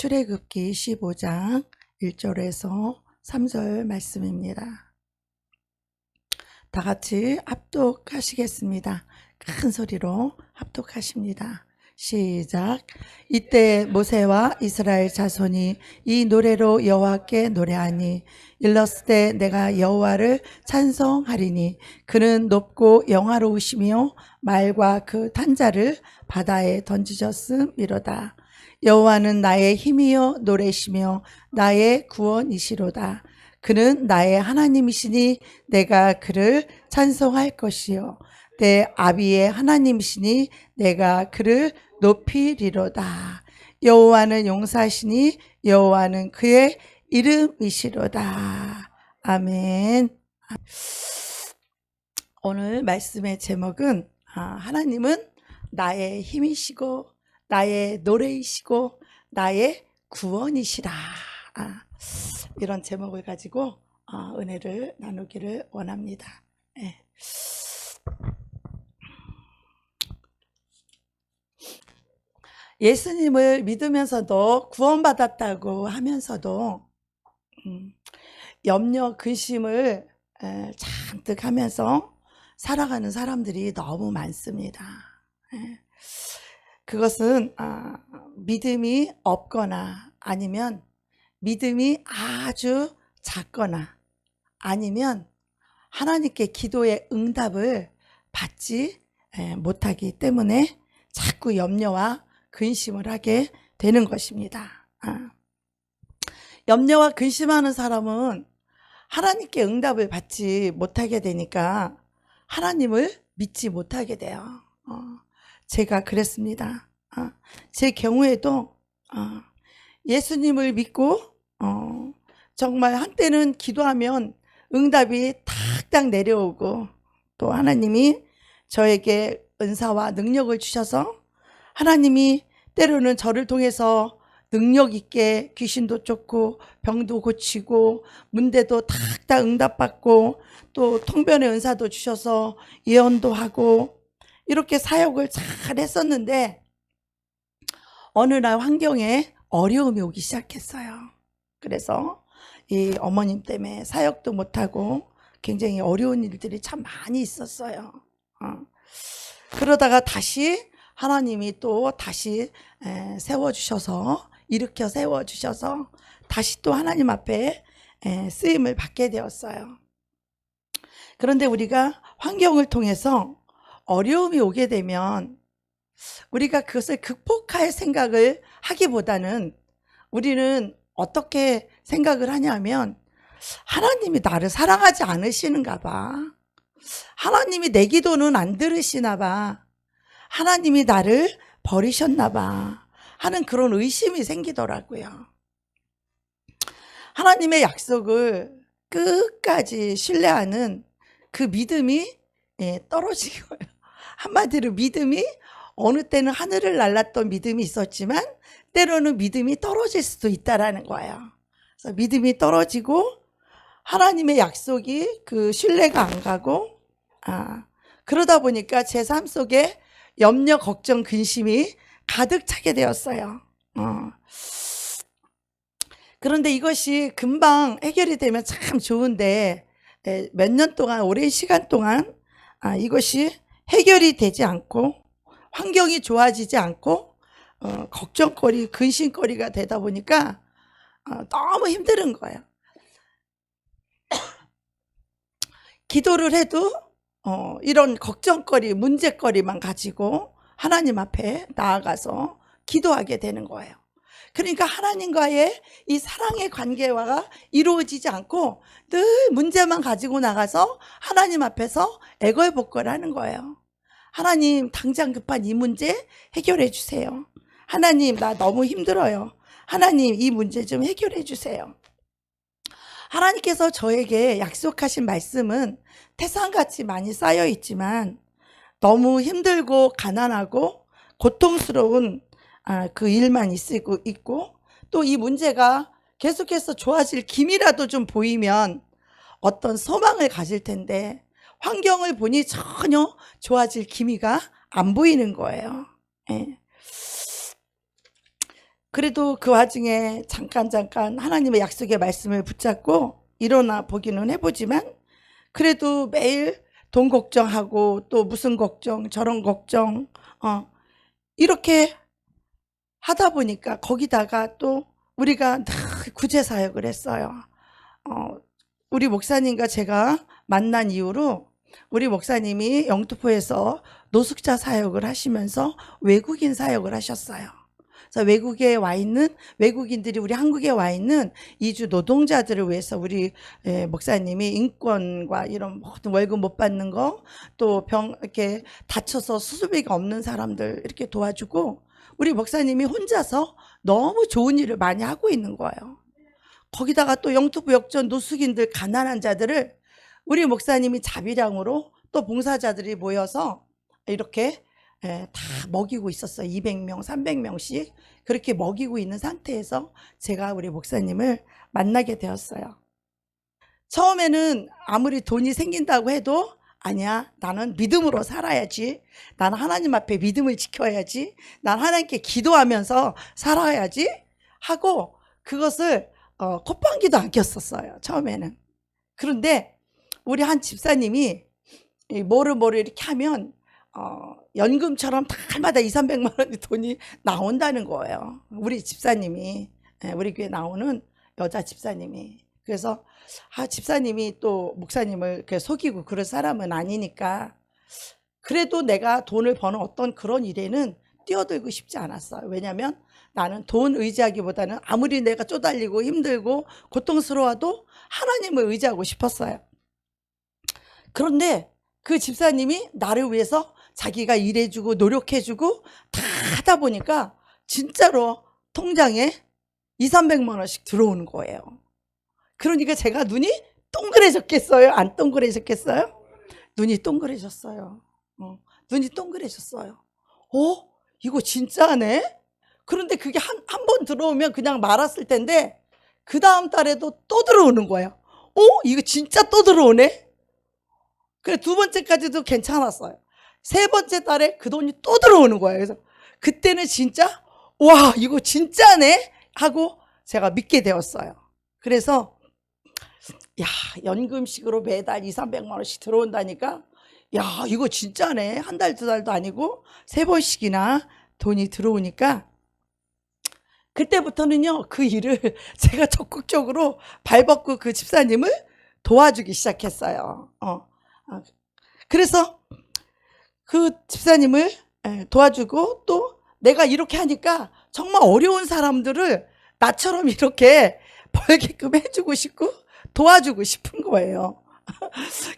출애굽기 15장 1절에서 3절 말씀입니다. 다 같이 합독하시겠습니다. 큰 소리로 합독하십니다. 시작. 이때 모세와 이스라엘 자손이 이 노래로 여호와께 노래하니 일렀을 내가 여호와를 찬송하리니 그는 높고 영화로우시며 말과 그 탄자를 바다에 던지셨음이로다. 여호와는 나의 힘이요 노래시며 나의 구원이시로다. 그는 나의 하나님이시니 내가 그를 찬송할 것이요 내 아비의 하나님이시니 내가 그를 높이리로다. 여호와는 용사시니 여호와는 그의 이름이시로다. 아멘. 오늘 말씀의 제목은 하나님은 나의 힘이시고 나의 노래이시고 나의 구원이시라. 이런 제목을 가지고 은혜를 나누기를 원합니다. 예수님을 믿으면서도 구원받았다고 하면서도 염려, 근심을 잔뜩 하면서 살아가는 사람들이 너무 많습니다. 그것은 믿음이 없거나 아니면 믿음이 아주 작거나 아니면 하나님께 기도의 응답을 받지 못하기 때문에 자꾸 염려와 근심을 하게 되는 것입니다. 염려와 근심하는 사람은 하나님께 응답을 받지 못하게 되니까 하나님을 믿지 못하게 돼요. 제가 그랬습니다. 제 경우에도 예수님을 믿고 정말 한때는 기도하면 응답이 탁탁 내려오고 또 하나님이 저에게 은사와 능력을 주셔서 하나님이 때로는 저를 통해서 능력 있게 귀신도 쫓고 병도 고치고 문제도 탁탁 응답받고 또 통변의 은사도 주셔서 예언도 하고 이렇게 사역을 잘 했었는데 어느 날 환경에 어려움이 오기 시작했어요. 그래서 이 어머님 때문에 사역도 못하고 굉장히 어려운 일들이 참 많이 있었어요. 그러다가 다시 하나님이 또 다시 세워주셔서 일으켜 세워주셔서 다시 또 하나님 앞에 쓰임을 받게 되었어요. 그런데 우리가 환경을 통해서 어려움이 오게 되면 우리가 그것을 극복할 생각을 하기보다는 우리는 어떻게 생각을 하냐면 하나님이 나를 사랑하지 않으시는가 봐. 하나님이 내 기도는 안 들으시나 봐. 하나님이 나를 버리셨나 봐 하는 그런 의심이 생기더라고요. 하나님의 약속을 끝까지 신뢰하는 그 믿음이 떨어지고요. 한마디로 믿음이 어느 때는 하늘을 날랐던 믿음이 있었지만 때로는 믿음이 떨어질 수도 있다라는 거예요. 그래서 믿음이 떨어지고 하나님의 약속이 그 신뢰가 안 가고 그러다 보니까 제 삶 속에 염려, 걱정, 근심이 가득 차게 되었어요. 그런데 이것이 금방 해결이 되면 참 좋은데 몇 년 동안, 오랜 시간 동안 이것이 해결이 되지 않고 환경이 좋아지지 않고 걱정거리, 근심거리가 되다 보니까 너무 힘든 거예요. 기도를 해도 이런 걱정거리, 문제거리만 가지고 하나님 앞에 나아가서 기도하게 되는 거예요. 그러니까 하나님과의 이 사랑의 관계가 이루어지지 않고 늘 문제만 가지고 나가서 하나님 앞에서 애걸복걸하는 거예요. 하나님, 당장 급한 이 문제 해결해 주세요. 하나님, 나 너무 힘들어요. 하나님, 이 문제 좀 해결해 주세요. 하나님께서 저에게 약속하신 말씀은 태산같이 많이 쌓여 있지만 너무 힘들고 가난하고 고통스러운 그 일만 있고 또 이 문제가 계속해서 좋아질 기미라도 좀 보이면 어떤 소망을 가질 텐데 환경을 보니 전혀 좋아질 기미가 안 보이는 거예요. 그래도 그 와중에 잠깐 하나님의 약속의 말씀을 붙잡고 일어나 보기는 해보지만, 그래도 매일 돈 걱정하고 또 무슨 걱정 저런 걱정 이렇게 하다 보니까, 거기다가 또 우리가 늘 구제 사역을 했어요. 우리 목사님과 제가 만난 이후로 우리 목사님이 영등포에서 노숙자 사역을 하시면서 외국인 사역을 하셨어요. 그래서 외국에 와 있는 외국인들이 우리 한국에 와 있는 이주 노동자들을 위해서 우리 목사님이 인권과 이런 모든 월급 못 받는 거, 또 병 이렇게 다쳐서 수술비가 없는 사람들 이렇게 도와주고, 우리 목사님이 혼자서 너무 좋은 일을 많이 하고 있는 거예요. 거기다가 또 영등포 역전 노숙인들, 가난한 자들을 우리 목사님이 자비량으로 또 봉사자들이 모여서 이렇게 다 먹이고 있었어요. 200명, 300명씩 그렇게 먹이고 있는 상태에서 제가 우리 목사님을 만나게 되었어요. 처음에는 아무리 돈이 생긴다고 해도, 아니야, 나는 믿음으로 살아야지, 나는 하나님 앞에 믿음을 지켜야지, 난 하나님께 기도하면서 살아야지 하고 그것을 콧방귀도 안 꼈었어요, 처음에는. 그런데 우리 한 집사님이 뭐를 이렇게 하면 연금처럼 달마다 200~300만 원의 돈이 나온다는 거예요. 우리 집사님이, 우리 교회 나오는 여자 집사님이. 그래서 집사님이 또 목사님을 속이고 그럴 사람은 아니니까, 그래도 내가 돈을 버는 어떤 그런 일에는 뛰어들고 싶지 않았어요. 왜냐하면 나는 돈 의지하기보다는 아무리 내가 쪼달리고 힘들고 고통스러워도 하나님을 의지하고 싶었어요. 그런데 그 집사님이 나를 위해서 자기가 일해주고 노력해주고 다 하다 보니까 진짜로 통장에 200~300만 원씩 들어오는 거예요. 그러니까 제가 눈이 동그래졌겠어요? 안 동그래졌겠어요? 눈이 동그래졌어요. 눈이 동그래졌어요. 이거 진짜네? 그런데 그게 한 번 들어오면 그냥 말았을 텐데, 그 다음 달에도 또 들어오는 거예요. 이거 진짜 또 들어오네? 그래, 두 번째까지도 괜찮았어요. 세 번째 달에 그 돈이 또 들어오는 거예요. 그래서 그때는 진짜, 와, 이거 진짜네? 하고 제가 믿게 되었어요. 그래서 야, 연금식으로 매달 200~300만 원씩 들어온다니까, 야, 이거 진짜네. 한 달, 두 달도 아니고 세 번씩이나 돈이 들어오니까, 그때부터는요, 그 일을 제가 적극적으로 발벗고 그 집사님을 도와주기 시작했어요. 그래서 그 집사님을 도와주고, 또 내가 이렇게 하니까 정말 어려운 사람들을 나처럼 이렇게 벌게끔 해주고 싶고 도와주고 싶은 거예요.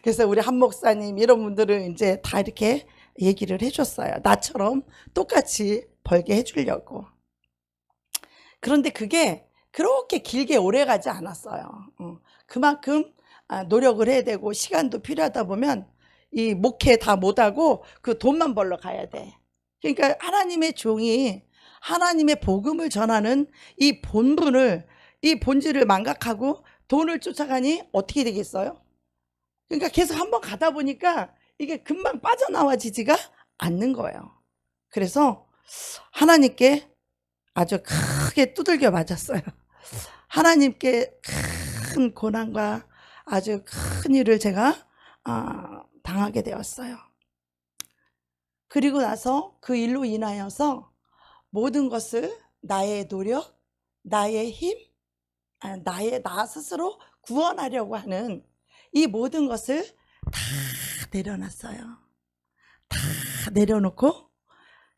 그래서 우리 한 목사님 이런 분들은 이제 다 이렇게 얘기를 해줬어요. 나처럼 똑같이 벌게 해주려고. 그런데 그게 그렇게 길게 오래 가지 않았어요. 그만큼 노력을 해야 되고 시간도 필요하다 보면 이 목회 다 못하고 그 돈만 벌러 가야 돼. 그러니까 하나님의 종이 하나님의 복음을 전하는 이 본분을, 이 본질을 망각하고 돈을 쫓아가니 어떻게 되겠어요? 그러니까 계속 한번 가다 보니까 이게 금방 빠져나와지지가 않는 거예요. 그래서 하나님께 아주 크게 두들겨 맞았어요. 하나님께 큰 고난과 아주 큰 일을 제가 당하게 되었어요. 그리고 나서 그 일로 인하여서 모든 것을 나의 노력, 나의 힘, 나 스스로 구원하려고 하는 이 모든 것을 다 내려놨어요. 다 내려놓고,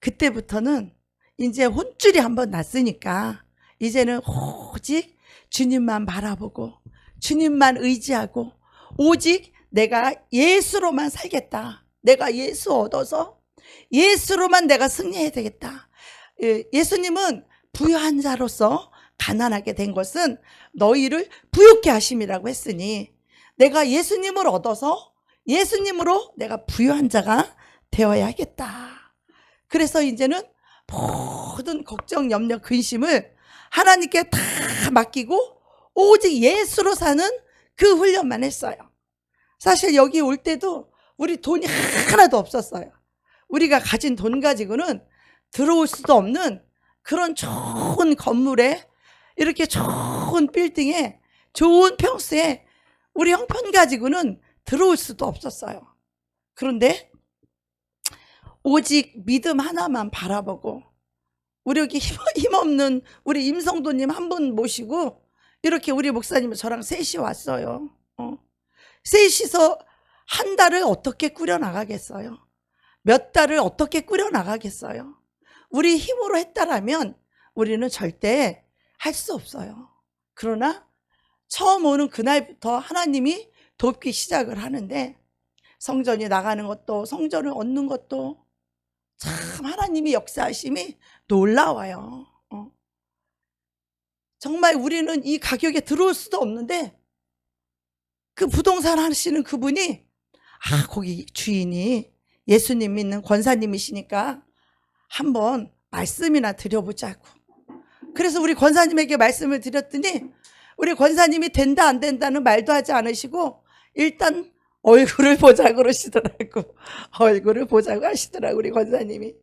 그때부터는 이제 혼줄이 한번 났으니까 이제는 오직 주님만 바라보고 주님만 의지하고 오직 내가 예수로만 살겠다. 내가 예수 얻어서 예수로만 내가 승리해야 되겠다. 예수님은 부유한 자로서 가난하게 된 것은 너희를 부유케 하심이라고 했으니, 내가 예수님을 얻어서 예수님으로 내가 부유한 자가 되어야겠다. 그래서 이제는 모든 걱정, 염려, 근심을 하나님께 다 맡기고 오직 예수로 사는 그 훈련만 했어요. 사실 여기 올 때도 우리 돈이 하나도 없었어요. 우리가 가진 돈 가지고는 들어올 수도 없는 그런 좋은 건물에, 이렇게 좋은 빌딩에, 좋은 평수에 우리 형편 가지고는 들어올 수도 없었어요. 그런데 오직 믿음 하나만 바라보고 우리 여기 힘없는 우리 임성도님 한 분 모시고 이렇게 우리 목사님은 저랑 셋이 왔어요. 셋이서 한 달을 어떻게 꾸려나가겠어요? 몇 달을 어떻게 꾸려나가겠어요? 우리 힘으로 했다라면 우리는 절대 할 수 없어요. 그러나 처음 오는 그날부터 하나님이 돕기 시작을 하는데, 성전이 나가는 것도 성전을 얻는 것도 참 하나님이 역사하심이 놀라워요. 정말 우리는 이 가격에 들어올 수도 없는데, 그 부동산 하시는 그분이 거기 주인이 예수님 믿는 권사님이시니까 한번 말씀이나 드려보자고. 그래서 우리 권사님에게 말씀을 드렸더니 우리 권사님이 된다 안 된다는 말도 하지 않으시고 일단 얼굴을 보자고 그러시더라고. 얼굴을 보자고 하시더라고 우리 권사님이.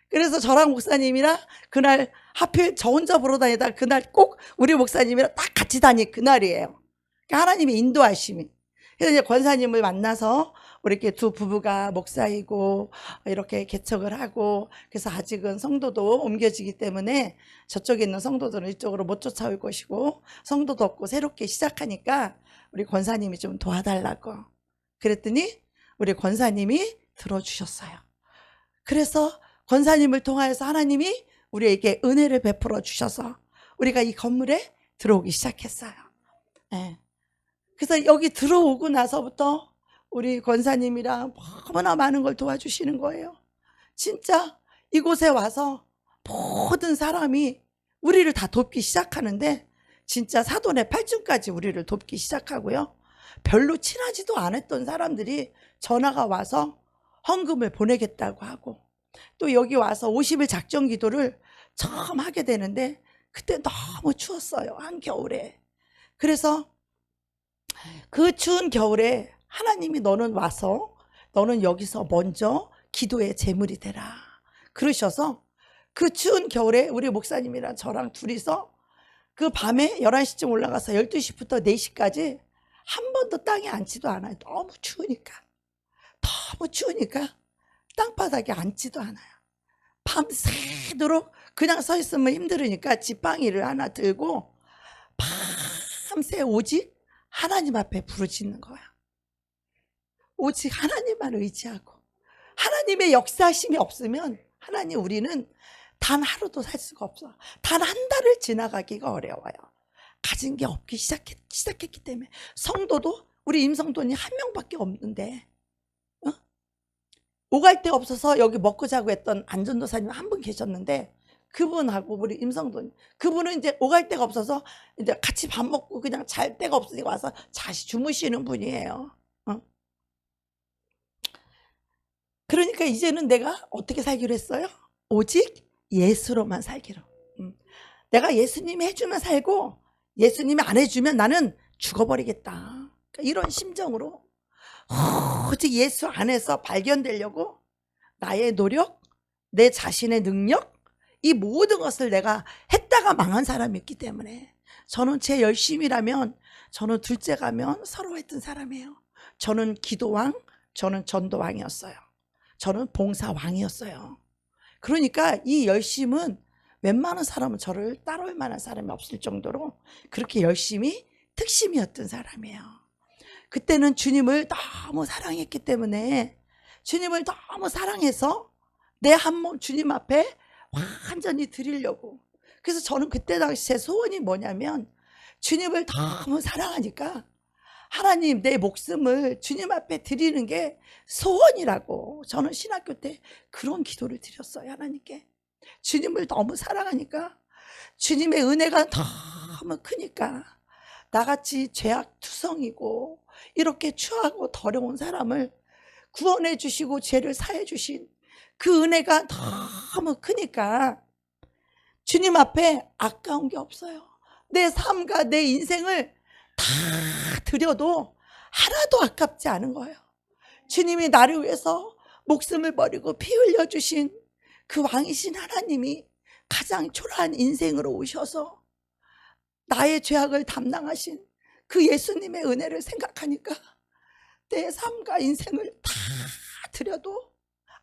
그래서 저랑 목사님이랑 그날 하필 저 혼자 보러 다니다 그날 꼭 우리 목사님이랑 딱 같이 다닌 그날이에요. 그러니까 하나님의 인도하심이. 그래서 이제 권사님을 만나서 우리 이렇게 두 부부가 목사이고 이렇게 개척을 하고, 그래서 아직은 성도도 옮겨지기 때문에 저쪽에 있는 성도들은 이쪽으로 못 쫓아올 것이고 성도도 없고 새롭게 시작하니까 우리 권사님이 좀 도와달라고 그랬더니 우리 권사님이 들어주셨어요. 그래서 권사님을 통하여서 하나님이 우리에게 은혜를 베풀어 주셔서 우리가 이 건물에 들어오기 시작했어요. 네. 그래서 여기 들어오고 나서부터 우리 권사님이랑 너무나 많은 걸 도와주시는 거예요. 진짜 이곳에 와서 모든 사람이 우리를 다 돕기 시작하는데, 진짜 사돈의 팔순까지 우리를 돕기 시작하고요. 별로 친하지도 않았던 사람들이 전화가 와서 헌금을 보내겠다고 하고, 또 여기 와서 50일 작정 기도를 처음 하게 되는데 그때 너무 추웠어요. 한겨울에. 그래서 그 추운 겨울에 하나님이 너는 와서 너는 여기서 먼저 기도의 제물이 되라 그러셔서 그 추운 겨울에 우리 목사님이랑 저랑 둘이서 그 밤에 11시쯤 올라가서 12시부터 4시까지 한 번도 땅에 앉지도 않아요. 너무 추우니까. 너무 추우니까 땅바닥에 앉지도 않아요. 밤새도록 그냥 서 있으면 힘들으니까 지팡이를 하나 들고 밤새 오직 하나님 앞에 부르짖는 거야. 오직 하나님만 의지하고, 하나님의 역사하심이 없으면 하나님 우리는 단 하루도 살 수가 없어. 단 한 달을 지나가기가 어려워요. 가진 게 없기 시작했기 때문에. 성도도 우리 임성돈이 한 명밖에 없는데 오갈 데가 없어서 여기 먹고 자고 했던 안전도사님 한 분 계셨는데, 그분하고 우리 임성돈, 그분은 이제 오갈 데가 없어서 이제 같이 밥 먹고 그냥 잘 데가 없으니까 와서 다시 주무시는 분이에요. 그러니까 이제는 내가 어떻게 살기로 했어요? 오직 예수로만 살기로. 내가 예수님이 해주면 살고 예수님이 안 해주면 나는 죽어버리겠다. 그러니까 이런 심정으로 오직 예수 안에서 발견되려고 나의 노력, 내 자신의 능력, 이 모든 것을 내가 했다가 망한 사람이었기 때문에, 저는 제 열심이라면 저는 둘째 가면 서로 했던 사람이에요. 저는 기도왕, 저는 전도왕이었어요. 저는 봉사왕이었어요. 그러니까 이 열심은 웬만한 사람은 저를 따라올 만한 사람이 없을 정도로 그렇게 열심히 특심이었던 사람이에요. 그때는 주님을 너무 사랑했기 때문에, 주님을 너무 사랑해서 내 한 몸 주님 앞에 완전히 드리려고. 그래서 저는 그때 당시 제 소원이 뭐냐면, 주님을 너무 사랑하니까 하나님 내 목숨을 주님 앞에 드리는 게 소원이라고. 저는 신학교 때 그런 기도를 드렸어요. 하나님께. 주님을 너무 사랑하니까, 주님의 은혜가 너무 크니까 나같이 죄악투성이고 이렇게 추하고 더러운 사람을 구원해 주시고 죄를 사해 주신 그 은혜가 너무 크니까 주님 앞에 아까운 게 없어요. 내 삶과 내 인생을 다 드려도 하나도 아깝지 않은 거예요. 주님이 나를 위해서 목숨을 버리고 피 흘려 주신 그 왕이신 하나님이 가장 초라한 인생으로 오셔서 나의 죄악을 담당하신 그 예수님의 은혜를 생각하니까 내 삶과 인생을 다 드려도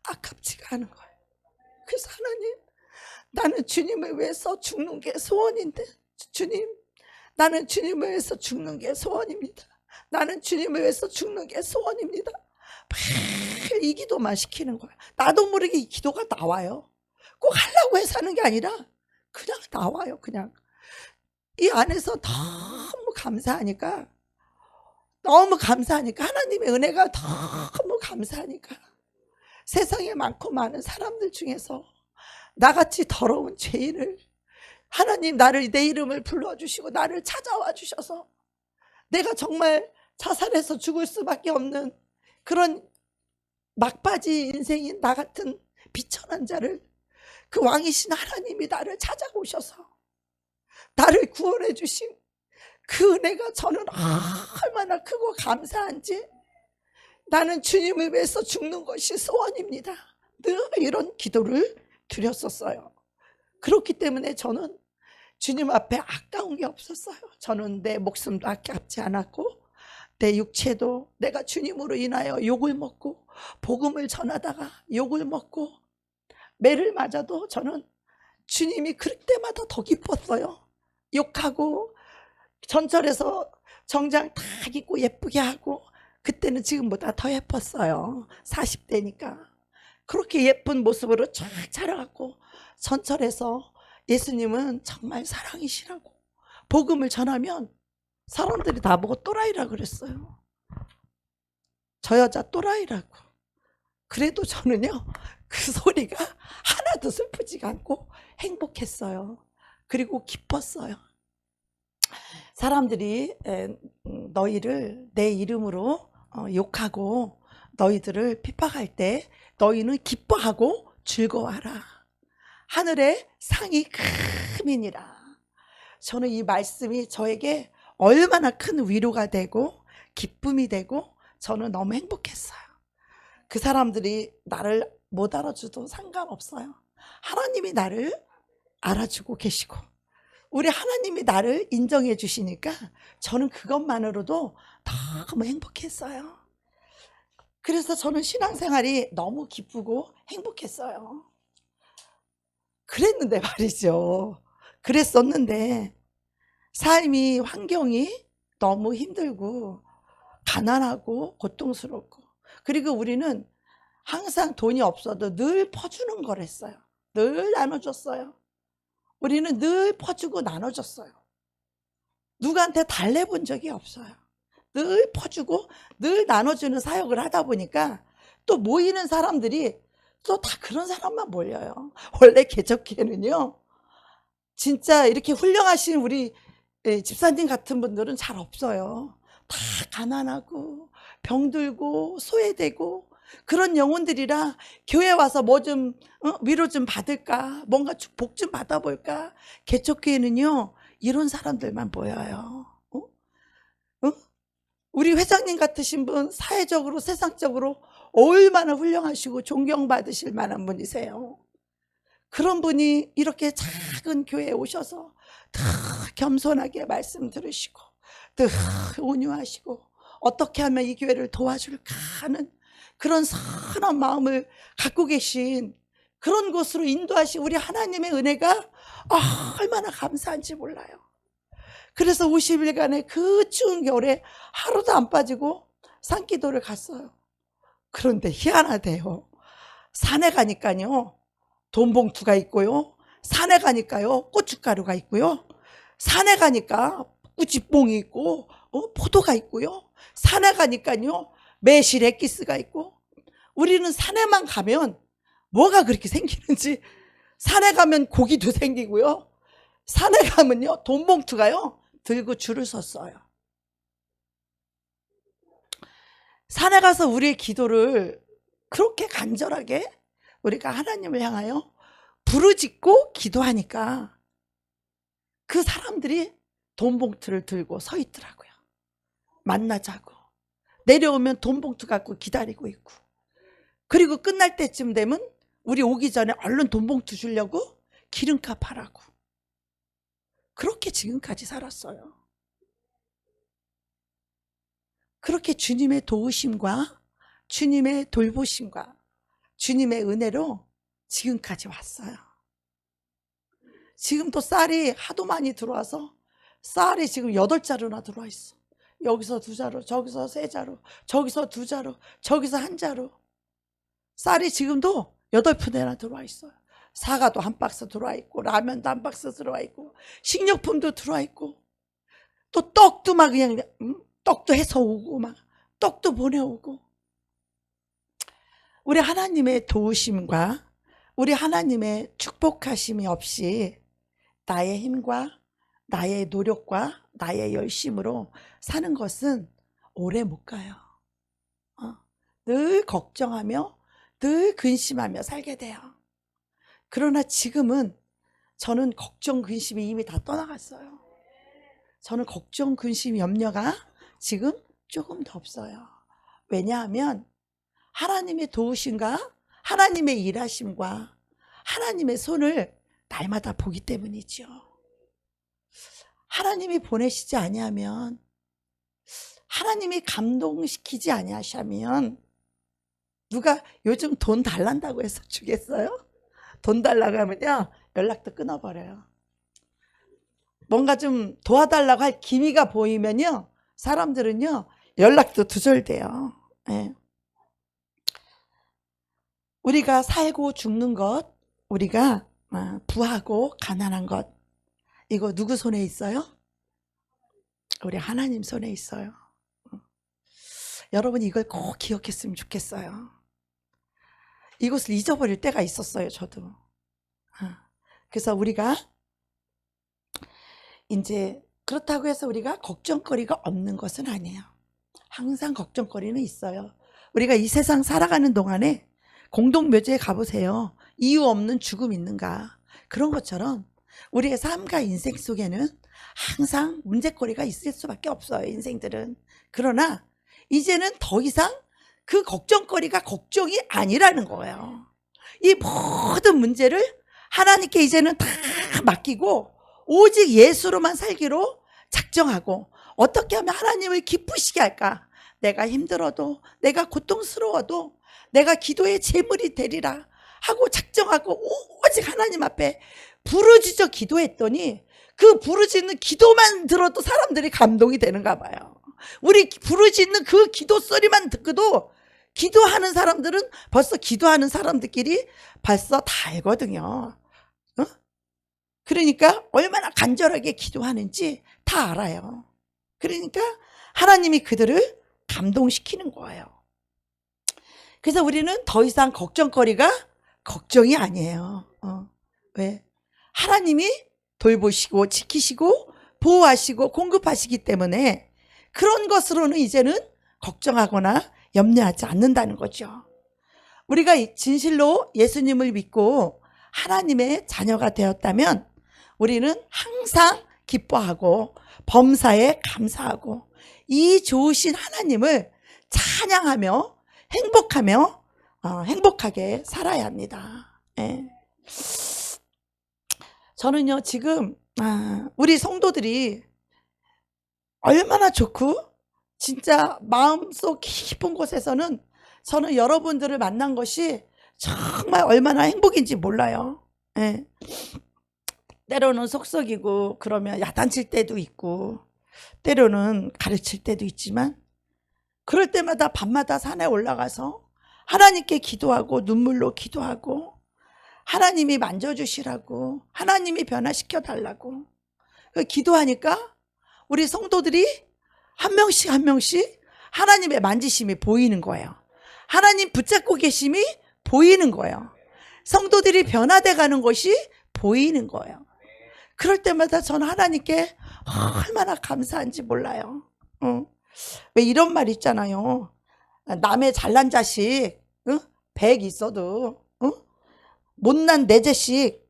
아깝지가 않은 거예요. 그래서 하나님, 나는 주님을 위해서 죽는 게 소원인데, 주님, 나는 주님을 위해서 죽는 게 소원입니다. 나는 주님을 위해서 죽는 게 소원입니다. 매일 이 기도만 시키는 거예요. 나도 모르게 이 기도가 나와요. 꼭 하려고 해서 하는 게 아니라 그냥 나와요. 그냥 이 안에서 너무 감사하니까, 하나님의 은혜가 너무 감사하니까 세상에 많고 많은 사람들 중에서 나같이 더러운 죄인을 하나님, 내 이름을 불러주시고 나를 찾아와 주셔서 내가 정말 자살해서 죽을 수밖에 없는 그런 막바지 인생인 나 같은 비천한 자를 그 왕이신 하나님이 나를 찾아오셔서 나를 구원해 주신 그 은혜가 저는 얼마나 크고 감사한지, 나는 주님을 위해서 죽는 것이 소원입니다. 늘 이런 기도를 드렸었어요. 그렇기 때문에 저는 주님 앞에 아까운 게 없었어요. 저는 내 목숨도 아깝지 않았고 내 육체도 내가 주님으로 인하여 욕을 먹고 복음을 전하다가 욕을 먹고 매를 맞아도 저는 주님이 그럴 때마다 더 기뻤어요. 욕하고 전철에서 정장 다 입고 예쁘게 하고, 그때는 지금보다 더 예뻤어요. 40대니까 그렇게 예쁜 모습으로 쫙 자라갖고 전철에서 예수님은 정말 사랑이시라고 복음을 전하면 사람들이 나보고 또라이라 그랬어요. 저 여자 또라이라고. 그래도 저는요, 그 소리가 하나도 슬프지가 않고 행복했어요. 그리고 기뻤어요. 사람들이 너희를 내 이름으로 욕하고 너희들을 핍박할 때 너희는 기뻐하고 즐거워하라. 하늘의 상이 크민이라. 저는 이 말씀이 저에게 얼마나 큰 위로가 되고 기쁨이 되고 저는 너무 행복했어요. 그 사람들이 나를 못 알아줘도 상관없어요. 하나님이 나를 알아주고 계시고 우리 하나님이 나를 인정해 주시니까 저는 그것만으로도 너무 행복했어요. 그래서 저는 신앙생활이 너무 기쁘고 행복했어요. 그랬는데 말이죠. 그랬었는데 삶이, 환경이 너무 힘들고 가난하고 고통스럽고, 그리고 우리는 항상 돈이 없어도 늘 퍼주는 걸 했어요. 늘 나눠줬어요. 우리는 늘 퍼주고 나눠줬어요. 누구한테 달래본 적이 없어요. 늘 퍼주고 늘 나눠주는 사역을 하다 보니까 또 모이는 사람들이 또 다 그런 사람만 몰려요. 원래 개척교회는요, 진짜 이렇게 훌륭하신 우리 집사님 같은 분들은 잘 없어요. 다 가난하고 병들고 소외되고 그런 영혼들이라 교회 와서 뭐 좀 위로 좀 받을까, 뭔가 복 좀 받아볼까. 개척교회는요 이런 사람들만 모여요. 우리 회장님 같으신 분, 사회적으로 세상적으로 얼마나 훌륭하시고 존경받으실 만한 분이세요. 그런 분이 이렇게 작은 교회에 오셔서 더 겸손하게 말씀 들으시고 더 온유하시고 어떻게 하면 이 교회를 도와줄까 하는 그런 선한 마음을 갖고 계신 그런 곳으로 인도하신 우리 하나님의 은혜가 얼마나 감사한지 몰라요. 그래서 50일간의 그 추운 겨울에 하루도 안 빠지고 산기도를 갔어요. 그런데 희한하대요. 산에 가니까요 돈봉투가 있고요, 산에 가니까요 고춧가루가 있고요, 산에 가니까 우지뽕이 있고 포도가 있고요, 산에 가니까요 매실 액기스가 있고. 우리는 산에만 가면 뭐가 그렇게 생기는지, 산에 가면 고기도 생기고요, 산에 가면요 돈봉투가요 들고 줄을 섰어요. 산에 가서 우리의 기도를 그렇게 간절하게 우리가 하나님을 향하여 부르짖고 기도하니까 그 사람들이 돈봉투를 들고 서 있더라고요. 만나자고. 내려오면 돈봉투 갖고 기다리고 있고, 그리고 끝날 때쯤 되면 우리 오기 전에 얼른 돈봉투 주려고 기름값 하라고. 그렇게 지금까지 살았어요. 그렇게 주님의 도우심과 주님의 돌보심과 주님의 은혜로 지금까지 왔어요. 지금 또 쌀이 하도 많이 들어와서 쌀이 지금 8자루나 들어와 있어. 여기서 2자루, 저기서 3자루, 저기서 2자루, 저기서 1자루. 쌀이 지금도 8푼이나 들어와 있어요. 사과도 1박스 들어와 있고, 라면도 1박스 들어와 있고, 식료품도 들어와 있고, 또 떡도 막 그냥 떡도 해서 오고, 막 떡도 보내오고. 우리 하나님의 도우심과 우리 하나님의 축복하심이 없이 나의 힘과 나의 노력과 나의 열심으로 사는 것은 오래 못 가요. 늘 걱정하며 늘 근심하며 살게 돼요. 그러나 지금은 저는 걱정 근심이 이미 다 떠나갔어요. 저는 걱정 근심 염려가 지금 조금 더 없어요. 왜냐하면 하나님의 도우심과 하나님의 일하심과 하나님의 손을 날마다 보기 때문이죠. 하나님이 보내시지 아니하면, 하나님이 감동시키지 아니하시면 누가 요즘 돈 달란다고 해서 주겠어요? 돈 달라고 하면요 연락도 끊어버려요. 뭔가 좀 도와달라고 할 기미가 보이면요 사람들은요 연락도 두절돼요. 네. 우리가 살고 죽는 것, 우리가 부하고 가난한 것, 이거 누구 손에 있어요? 우리 하나님 손에 있어요. 여러분 이걸 꼭 기억했으면 좋겠어요. 이것을 잊어버릴 때가 있었어요, 저도. 그래서 우리가 이제 그렇다고 해서 우리가 걱정거리가 없는 것은 아니에요. 항상 걱정거리는 있어요. 우리가 이 세상 살아가는 동안에 공동묘지에 가보세요. 이유 없는 죽음 있는가? 그런 것처럼 우리의 삶과 인생 속에는 항상 문제거리가 있을 수밖에 없어요, 인생들은. 그러나 이제는 더 이상 그 걱정거리가 걱정이 아니라는 거예요. 이 모든 문제를 하나님께 이제는 다 맡기고 오직 예수로만 살기로 작정하고, 어떻게 하면 하나님을 기쁘시게 할까? 내가 힘들어도, 내가 고통스러워도 내가 기도의 제물이 되리라 하고 작정하고 오직 하나님 앞에 부르짖어 기도했더니 그 부르짖는 기도만 들어도 사람들이 감동이 되는가 봐요. 우리 부르짖는 그 기도 소리만 듣고도 기도하는 사람들은 벌써 기도하는 사람들끼리 벌써 다 알거든요. 그러니까 얼마나 간절하게 기도하는지 다 알아요. 그러니까 하나님이 그들을 감동시키는 거예요. 그래서 우리는 더 이상 걱정거리가 걱정이 아니에요. 왜? 하나님이 돌보시고 지키시고 보호하시고 공급하시기 때문에 그런 것으로는 이제는 걱정하거나 염려하지 않는다는 거죠. 우리가 진실로 예수님을 믿고 하나님의 자녀가 되었다면 우리는 항상 기뻐하고 범사에 감사하고 이 좋으신 하나님을 찬양하며 행복하게 살아야 합니다. 예. 저는요 지금 우리 성도들이 얼마나 좋고 진짜 마음속 깊은 곳에서는 저는 여러분들을 만난 것이 정말 얼마나 행복인지 몰라요. 예. 때로는 속썩이고 그러면 야단칠 때도 있고 때로는 가르칠 때도 있지만, 그럴 때마다 밤마다 산에 올라가서 하나님께 기도하고 눈물로 기도하고 하나님이 만져주시라고, 하나님이 변화시켜 달라고 기도하니까 우리 성도들이 한 명씩 한 명씩 하나님의 만지심이 보이는 거예요. 하나님 붙잡고 계심이 보이는 거예요. 성도들이 변화돼 가는 것이 보이는 거예요. 그럴 때마다 저는 하나님께 얼마나 감사한지 몰라요. 왜 이런 말 있잖아요. 남의 잘난 자식 100 있어도 못난 내 자식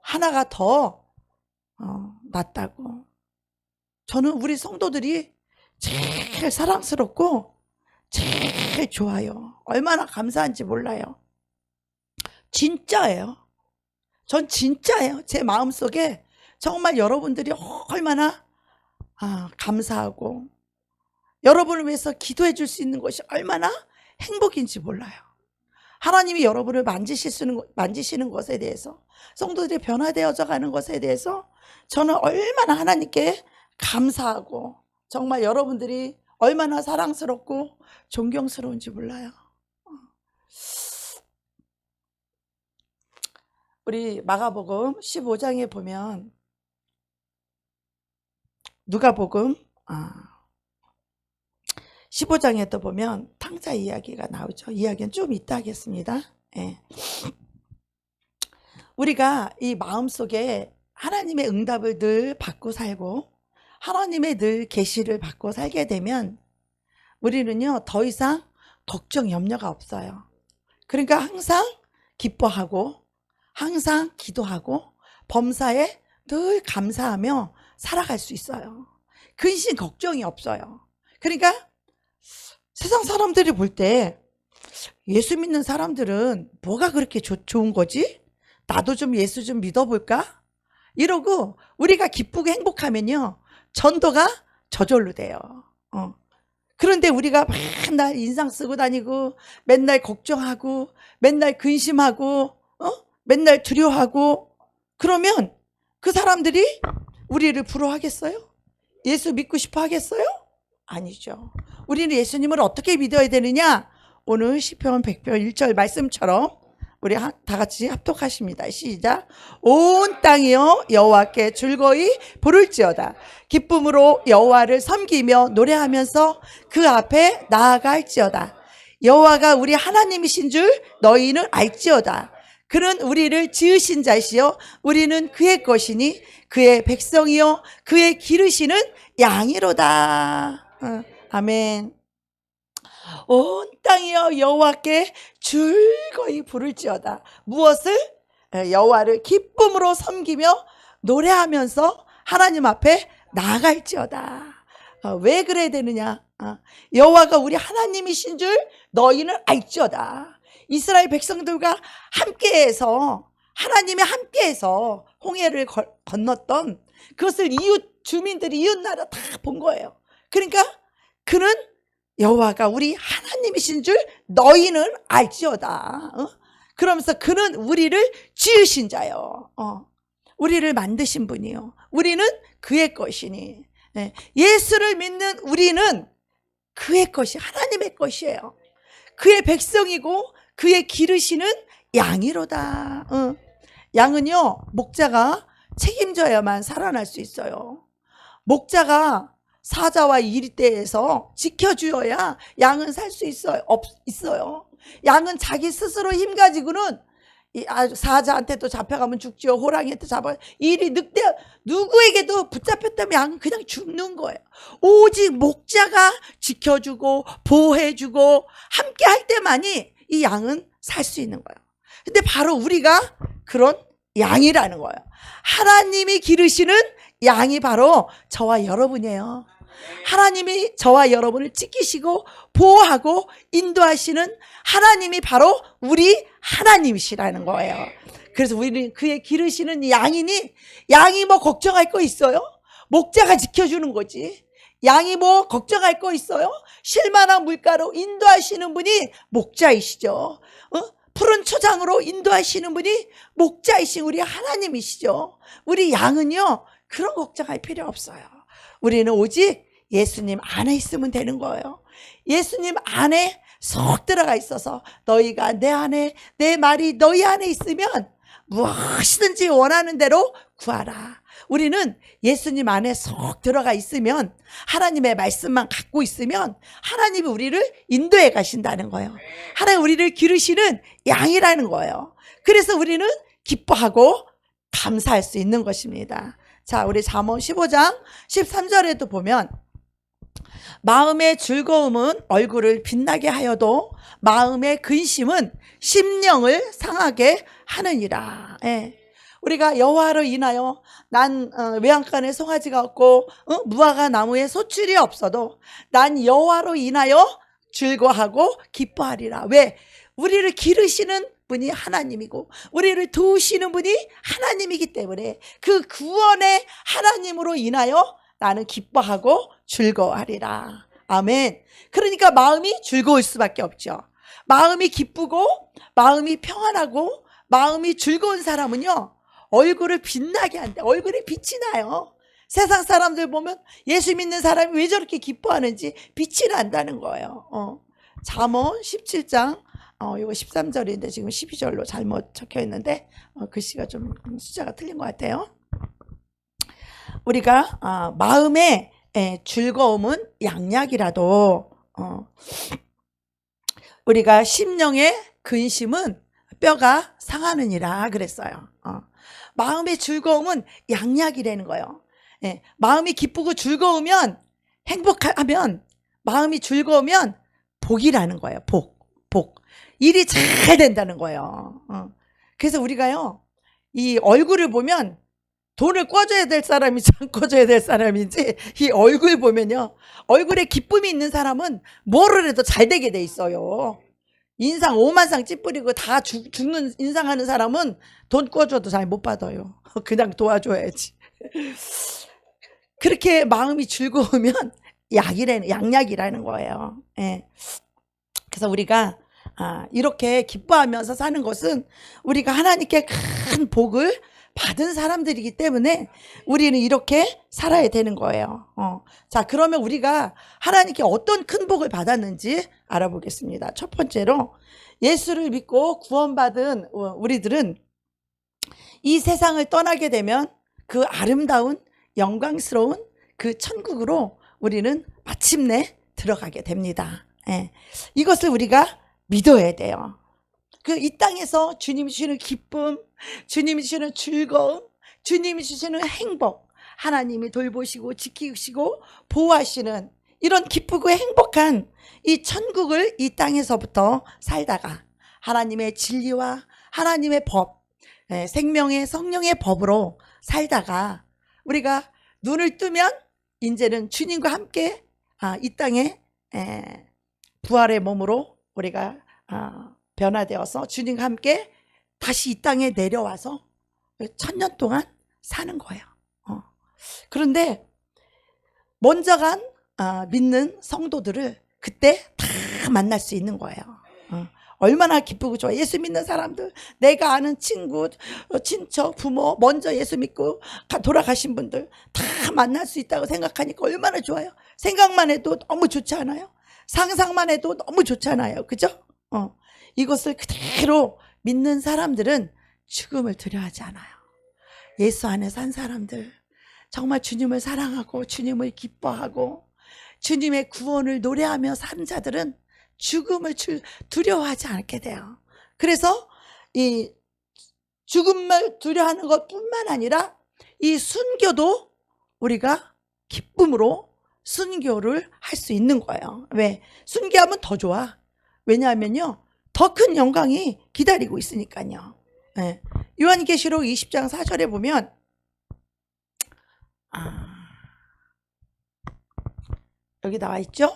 하나가 더 낫다고. 저는 우리 성도들이 제일 사랑스럽고 제일 좋아요. 얼마나 감사한지 몰라요. 진짜예요. 전 진짜예요. 제 마음속에 정말 여러분들이 얼마나 감사하고 여러분을 위해서 기도해 줄 수 있는 것이 얼마나 행복인지 몰라요. 하나님이 여러분을 만지시는 것에 대해서, 성도들이 변화되어져 가는 것에 대해서 저는 얼마나 하나님께 감사하고 정말 여러분들이 얼마나 사랑스럽고 존경스러운지 몰라요. 우리 마가복음 15장에 보면 누가복음 15장에도 보면 탕자 이야기가 나오죠. 이야기는 좀 이따 하겠습니다. 예. 우리가 이 마음속에 하나님의 응답을 늘 받고 살고 하나님의 늘 계시를 받고 살게 되면 우리는요 더 이상 걱정 염려가 없어요. 그러니까 항상 기뻐하고 항상 기도하고 범사에 늘 감사하며 살아갈 수 있어요. 근심 걱정이 없어요. 그러니까 세상 사람들이 볼 때 예수 믿는 사람들은 뭐가 그렇게 좋은 거지? 나도 좀 예수 좀 믿어볼까? 이러고 우리가 기쁘고 행복하면요 전도가 저절로 돼요. 그런데 우리가 맨날 인상 쓰고 다니고 맨날 걱정하고 맨날 근심하고 맨날 두려워하고 그러면 그 사람들이 우리를 부러워하겠어요? 예수 믿고 싶어 하겠어요? 아니죠. 우리는 예수님을 어떻게 믿어야 되느냐? 오늘 시편 100편 1절 말씀처럼 우리 다 같이 합독하십니다. 시작. 온 땅이여 여호와께 즐거이 부를지어다. 기쁨으로 여호와를 섬기며 노래하면서 그 앞에 나아갈지어다. 여호와가 우리 하나님이신 줄 너희는 알지어다. 그는 우리를 지으신 자시요 우리는 그의 것이니 그의 백성이요 그의 기르시는 양이로다. 아멘. 온 땅이여 여호와께 즐거이 부를지어다. 무엇을? 여호와를 기쁨으로 섬기며 노래하면서 하나님 앞에 나아갈지어다. 왜 그래야 되느냐? 여호와가 우리 하나님이신 줄 너희는 알지어다. 이스라엘 백성들과 함께해서 하나님이 함께해서 홍해를 건넜던 그것을 주민들이 이웃 나라 다 본 거예요. 그러니까 그는 여호와가 우리 하나님이신 줄 너희는 알지어다. 그러면서 그는 우리를 지으신 자요. 우리를 만드신 분이요. 우리는 그의 것이니. 예수를 믿는 우리는 그의 것이 하나님의 것이에요. 그의 백성이고 그의 기르시는 양이로다. 양은요 목자가 책임져야만 살아날 수 있어요. 목자가 사자와 이리떼에서 지켜주어야 양은 살 수 있어요. 양은 자기 스스로 힘 가지고는 사자한테도 잡혀가면 죽지요. 호랑이한테 잡아 늑대 누구에게도 붙잡혔다면 양은 그냥 죽는 거예요. 오직 목자가 지켜주고 보호해주고 함께 할 때만이 이 양은 살 수 있는 거예요. 근데 바로 우리가 그런 양이라는 거예요. 하나님이 기르시는 양이 바로 저와 여러분이에요. 하나님이 저와 여러분을 지키시고 보호하고 인도하시는 하나님이 바로 우리 하나님이시라는 거예요. 그래서 우리는 그의 기르시는 양이니 양이 뭐 걱정할 거 있어요? 목자가 지켜주는 거지. 양이 뭐 걱정할 거 있어요? 쉴만한 물가로 인도하시는 분이 목자이시죠. 푸른 초장으로 인도하시는 분이 목자이신 우리 하나님이시죠. 우리 양은요 그런 걱정할 필요 없어요. 우리는 오직 예수님 안에 있으면 되는 거예요. 예수님 안에 쏙 들어가 있어서 너희가 내 안에 내 말이 너희 안에 있으면 무엇이든지 원하는 대로 구하라. 우리는 예수님 안에 쏙 들어가 있으면 하나님의 말씀만 갖고 있으면 하나님이 우리를 인도해 가신다는 거예요. 하나님 우리를 기르시는 양이라는 거예요. 그래서 우리는 기뻐하고 감사할 수 있는 것입니다. 자, 우리 잠언 15장 13절에도 보면 마음의 즐거움은 얼굴을 빛나게 하여도 마음의 근심은 심령을 상하게 하느니라. 예. 우리가 여호와로 인하여 난 외양간에 송아지가 없고 무화과 나무에 소출이 없어도 난 여호와로 인하여 즐거워하고 기뻐하리라. 왜? 우리를 기르시는 분이 하나님이고 우리를 도우시는 분이 하나님이기 때문에 그 구원의 하나님으로 인하여 나는 기뻐하고 즐거워하리라. 아멘. 그러니까 마음이 즐거울 수밖에 없죠. 마음이 기쁘고 마음이 평안하고 마음이 즐거운 사람은요, 얼굴을 빛나게 한대. 얼굴에 빛이 나요. 세상 사람들 보면 예수 믿는 사람이 왜 저렇게 기뻐하는지 빛이 난다는 거예요. 잠언 17장 이거 13절인데 지금 12절로 잘못 적혀 있는데 글씨가 좀 숫자가 틀린 것 같아요. 우리가 마음의 즐거움은 양약이라도 우리가 심령의 근심은 뼈가 상하느니라 그랬어요. 마음의 즐거움은 양약이라는 거예요. 마음이 기쁘고 즐거우면, 행복하면, 마음이 즐거우면 복이라는 거예요. 복. 일이 잘 된다는 거예요. 그래서 우리가요, 이 얼굴을 보면 돈을 꿔줘야 될 사람인지 안 꿔줘야 될 사람인지 이 얼굴 보면요, 얼굴에 기쁨이 있는 사람은 뭐를 해도 잘 되게 돼 있어요. 인상 오만상 찌푸리고 다 죽는 인상하는 사람은 돈 꿔줘도 잘 못 받아요. 그냥 도와줘야지. 그렇게 마음이 즐거우면 양약이라는 거예요. 그래서 우리가 이렇게 기뻐하면서 사는 것은 우리가 하나님께 큰 복을 받은 사람들이기 때문에 우리는 이렇게 살아야 되는 거예요. 자, 그러면 우리가 하나님께 어떤 큰 복을 받았는지 알아보겠습니다. 첫 번째로 예수를 믿고 구원받은 우리들은 이 세상을 떠나게 되면 그 아름다운 영광스러운 그 천국으로 우리는 마침내 들어가게 됩니다. 이것을 우리가 믿어야 돼요. 그 이 땅에서 주님이 주시는 기쁨, 주님이 주시는 즐거움, 주님이 주시는 행복, 하나님이 돌보시고 지키시고 보호하시는 이런 기쁘고 행복한 이 천국을 이 땅에서부터 살다가 하나님의 진리와 하나님의 법, 생명의 성령의 법으로 살다가 우리가 눈을 뜨면 이제는 주님과 함께 이 땅에 부활의 몸으로 우리가 변화되어서 주님과 함께 다시 이 땅에 내려와서 1000년 동안 사는 거예요. 그런데 먼저 간 믿는 성도들을 그때 다 만날 수 있는 거예요. 얼마나 기쁘고 좋아. 예수 믿는 사람들, 내가 아는 친구, 친척, 부모 먼저 예수 믿고 돌아가신 분들 다 만날 수 있다고 생각하니까 얼마나 좋아요. 생각만 해도 너무 좋지 않아요? 상상만 해도 너무 좋잖아요. 그죠? 이것을 그대로 믿는 사람들은 죽음을 두려워하지 않아요. 예수 안에 산 사람들, 정말 주님을 사랑하고 주님을 기뻐하고 주님의 구원을 노래하며 사는 자들은 죽음을 두려워하지 않게 돼요. 그래서 이 죽음을 두려워하는 것뿐만 아니라 이 순교도 우리가 기쁨으로 순교를 할 수 있는 거예요. 왜? 순교하면 더 좋아. 왜냐하면요, 더 큰 영광이 기다리고 있으니까요. 요한계시록 20장 4절에 보면 여기 나와 있죠?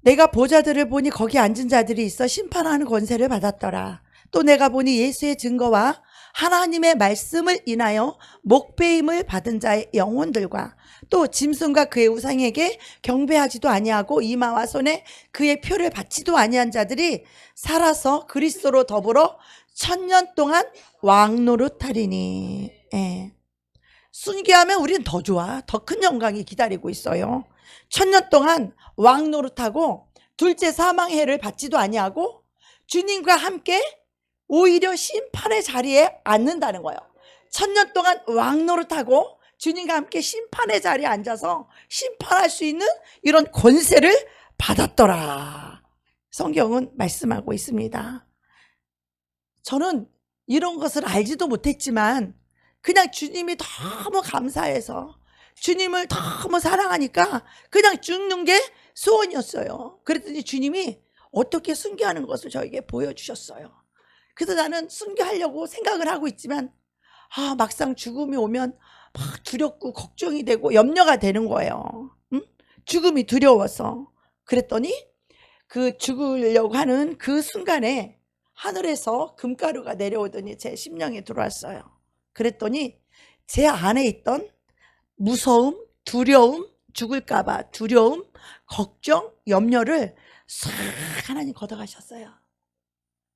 내가 보좌들을 보니 거기 앉은 자들이 있어 심판하는 권세를 받았더라. 또 내가 보니 예수의 증거와 하나님의 말씀을 인하여 목배임을 받은 자의 영혼들과 또 짐승과 그의 우상에게 경배하지도 아니하고 이마와 손에 그의 표를 받지도 아니한 자들이 살아서 그리스도로 더불어 1000년 동안 왕노릇하리니. 순교하면 우리는 더 좋아. 더 큰 영광이 기다리고 있어요. 1000년 동안 왕노릇하고 둘째 사망해를 받지도 아니하고 주님과 함께 오히려 심판의 자리에 앉는다는 거예요. 1000년 동안 왕노릇하고 주님과 함께 심판의 자리에 앉아서 심판할 수 있는 이런 권세를 받았더라. 성경은 말씀하고 있습니다. 저는 이런 것을 알지도 못했지만 그냥 주님이 너무 감사해서 주님을 너무 사랑하니까 그냥 죽는 게 소원이었어요. 그랬더니 주님이 어떻게 순교하는 것을 저에게 보여주셨어요. 그래서 나는 순교하려고 생각을 하고 있지만 막상 죽음이 오면 막 두렵고 걱정이 되고 염려가 되는 거예요. 죽음이 두려워서. 그랬더니 그 죽으려고 하는 그 순간에 하늘에서 금가루가 내려오더니 제 심령에 들어왔어요. 그랬더니 제 안에 있던 무서움, 두려움, 죽을까봐 두려움, 걱정, 염려를 싹 하나님 걷어가셨어요.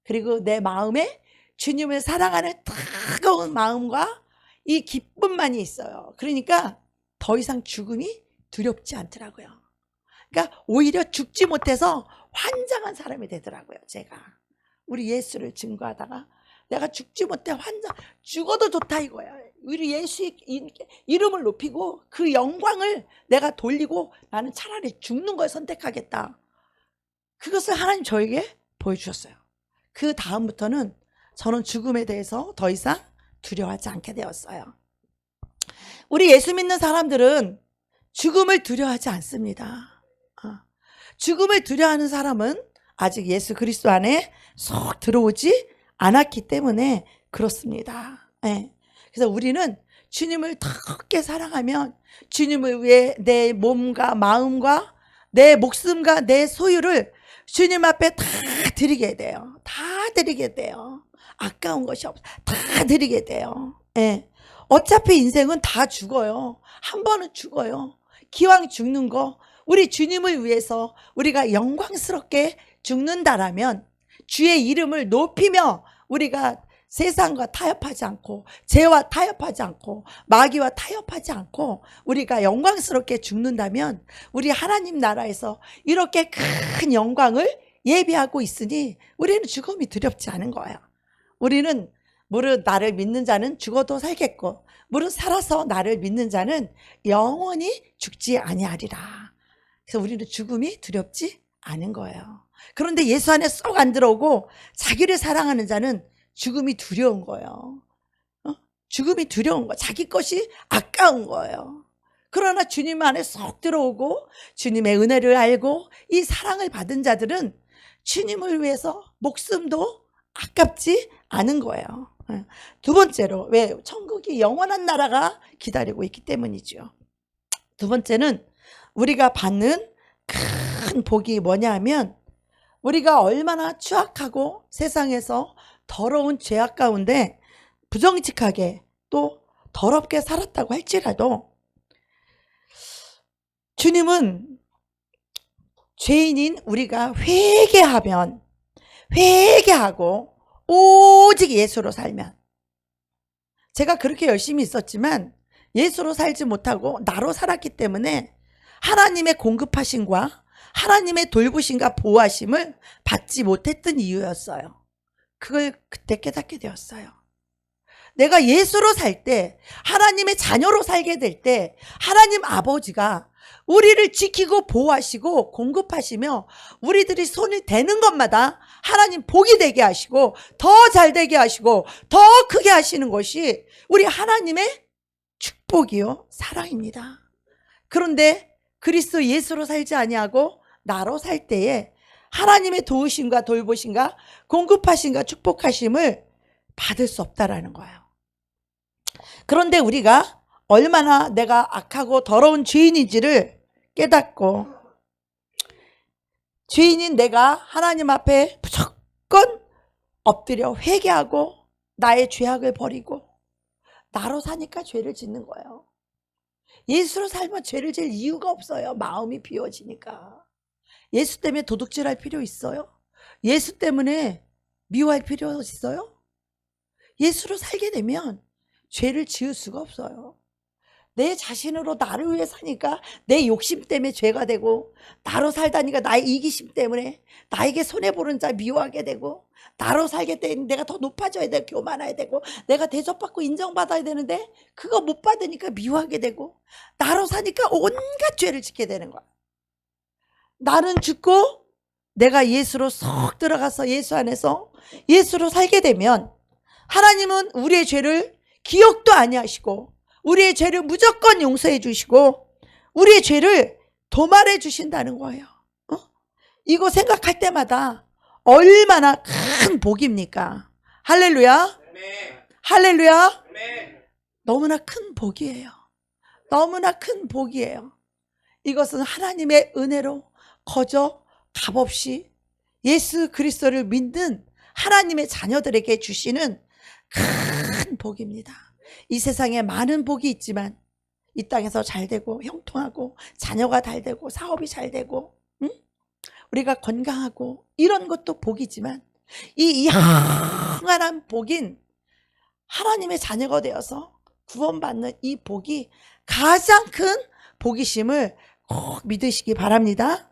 그리고 내 마음에 주님을 사랑하는 뜨거운 마음과 이 기쁨만이 있어요. 그러니까 더 이상 죽음이 두렵지 않더라고요. 그러니까 오히려 죽지 못해서 환장한 사람이 되더라고요. 제가 우리 예수를 증거하다가 내가 죽지 못해 죽어도 좋다 이거야. 우리 예수의 이름을 높이고 그 영광을 내가 돌리고 나는 차라리 죽는 걸 선택하겠다. 그것을 하나님 저에게 보여주셨어요. 그 다음부터는 저는 죽음에 대해서 더 이상 두려워하지 않게 되었어요. 우리 예수 믿는 사람들은 죽음을 두려워하지 않습니다. 죽음을 두려워하는 사람은 아직 예수 그리스도 안에 쏙 들어오지 않았기 때문에 그렇습니다. 네. 그래서 우리는 주님을 더 사랑하면 주님을 위해 내 몸과 마음과 내 목숨과 내 소유를 주님 앞에 다 드리게 돼요. 다 드리게 돼요. 아까운 것이 없어. 다 드리게 돼요. 네. 어차피 인생은 다 죽어요. 한 번은 죽어요. 기왕 죽는 거 우리 주님을 위해서 우리가 영광스럽게 죽는다라면 주의 이름을 높이며 우리가 세상과 타협하지 않고 죄와 타협하지 않고 마귀와 타협하지 않고 우리가 영광스럽게 죽는다면 우리 하나님 나라에서 이렇게 큰 영광을 예비하고 있으니 우리는 죽음이 두렵지 않은 거예요. 우리는 무릇 나를 믿는 자는 죽어도 살겠고 무릇 살아서 나를 믿는 자는 영원히 죽지 아니하리라. 그래서 우리는 죽음이 두렵지 않은 거예요. 그런데 예수 안에 쏙 안 들어오고 자기를 사랑하는 자는 죽음이 두려운 거예요. 죽음이 두려운 거, 자기 것이 아까운 거예요. 그러나 주님 안에 쏙 들어오고 주님의 은혜를 알고 이 사랑을 받은 자들은 주님을 위해서 목숨도 아깝지 않은 거예요. 두 번째로, 왜? 천국이 영원한 나라가 기다리고 있기 때문이죠. 두 번째는 우리가 받는 큰 복이 뭐냐 하면 우리가 얼마나 추악하고 세상에서 더러운 죄악 가운데 부정직하게 또 더럽게 살았다고 할지라도 주님은 죄인인 우리가 회개하고 오직 예수로 살면, 제가 그렇게 열심히 있었지만 예수로 살지 못하고 나로 살았기 때문에 하나님의 공급하심과 하나님의 돌보심과 보호하심을 받지 못했던 이유였어요. 그걸 그때 깨닫게 되었어요. 내가 예수로 살 때, 하나님의 자녀로 살게 될 때 하나님 아버지가 우리를 지키고 보호하시고 공급하시며 우리들이 손이 대는 것마다 하나님 복이 되게 하시고 더 잘 되게 하시고 더 크게 하시는 것이 우리 하나님의 축복이요 사랑입니다. 그런데 그리스도 예수로 살지 아니하고 나로 살 때에 하나님의 도우심과 돌보심과 공급하심과 축복하심을 받을 수 없다라는 거예요. 그런데 우리가 얼마나 내가 악하고 더러운 죄인인지를 깨닫고 죄인인 내가 하나님 앞에 무조건 엎드려 회개하고 나의 죄악을 버리고 나로 사니까 죄를 짓는 거예요. 예수로 살면 죄를 지을 이유가 없어요. 마음이 비워지니까. 예수 때문에 도둑질할 필요 있어요? 예수 때문에 미워할 필요 있어요? 예수로 살게 되면 죄를 지을 수가 없어요. 내 자신으로 나를 위해 사니까 내 욕심 때문에 죄가 되고, 나로 살다니까 나의 이기심 때문에 나에게 손해보는 자 미워하게 되고, 나로 살게 되면 내가 더 높아져야 되고 교만해야 되고 내가 대접받고 인정받아야 되는데 그거 못 받으니까 미워하게 되고, 나로 사니까 온갖 죄를 짓게 되는 거야. 나는 죽고 내가 예수로 쏙 들어가서 예수 안에서 예수로 살게 되면 하나님은 우리의 죄를 기억도 아니하시고 우리의 죄를 무조건 용서해 주시고 우리의 죄를 도말해 주신다는 거예요. 이거 생각할 때마다 얼마나 큰 복입니까? 할렐루야. 할렐루야. 너무나 큰 복이에요. 너무나 큰 복이에요. 이것은 하나님의 은혜로 거저 값없이 예수 그리스도를 믿는 하나님의 자녀들에게 주시는 큰 복입니다. 이 세상에 많은 복이 있지만 이 땅에서 잘 되고 형통하고 자녀가 잘 되고 사업이 잘 되고 우리가 건강하고 이런 것도 복이지만 이 영원한 복인 하나님의 자녀가 되어서 구원받는 이 복이 가장 큰 복이심을 꼭 믿으시기 바랍니다.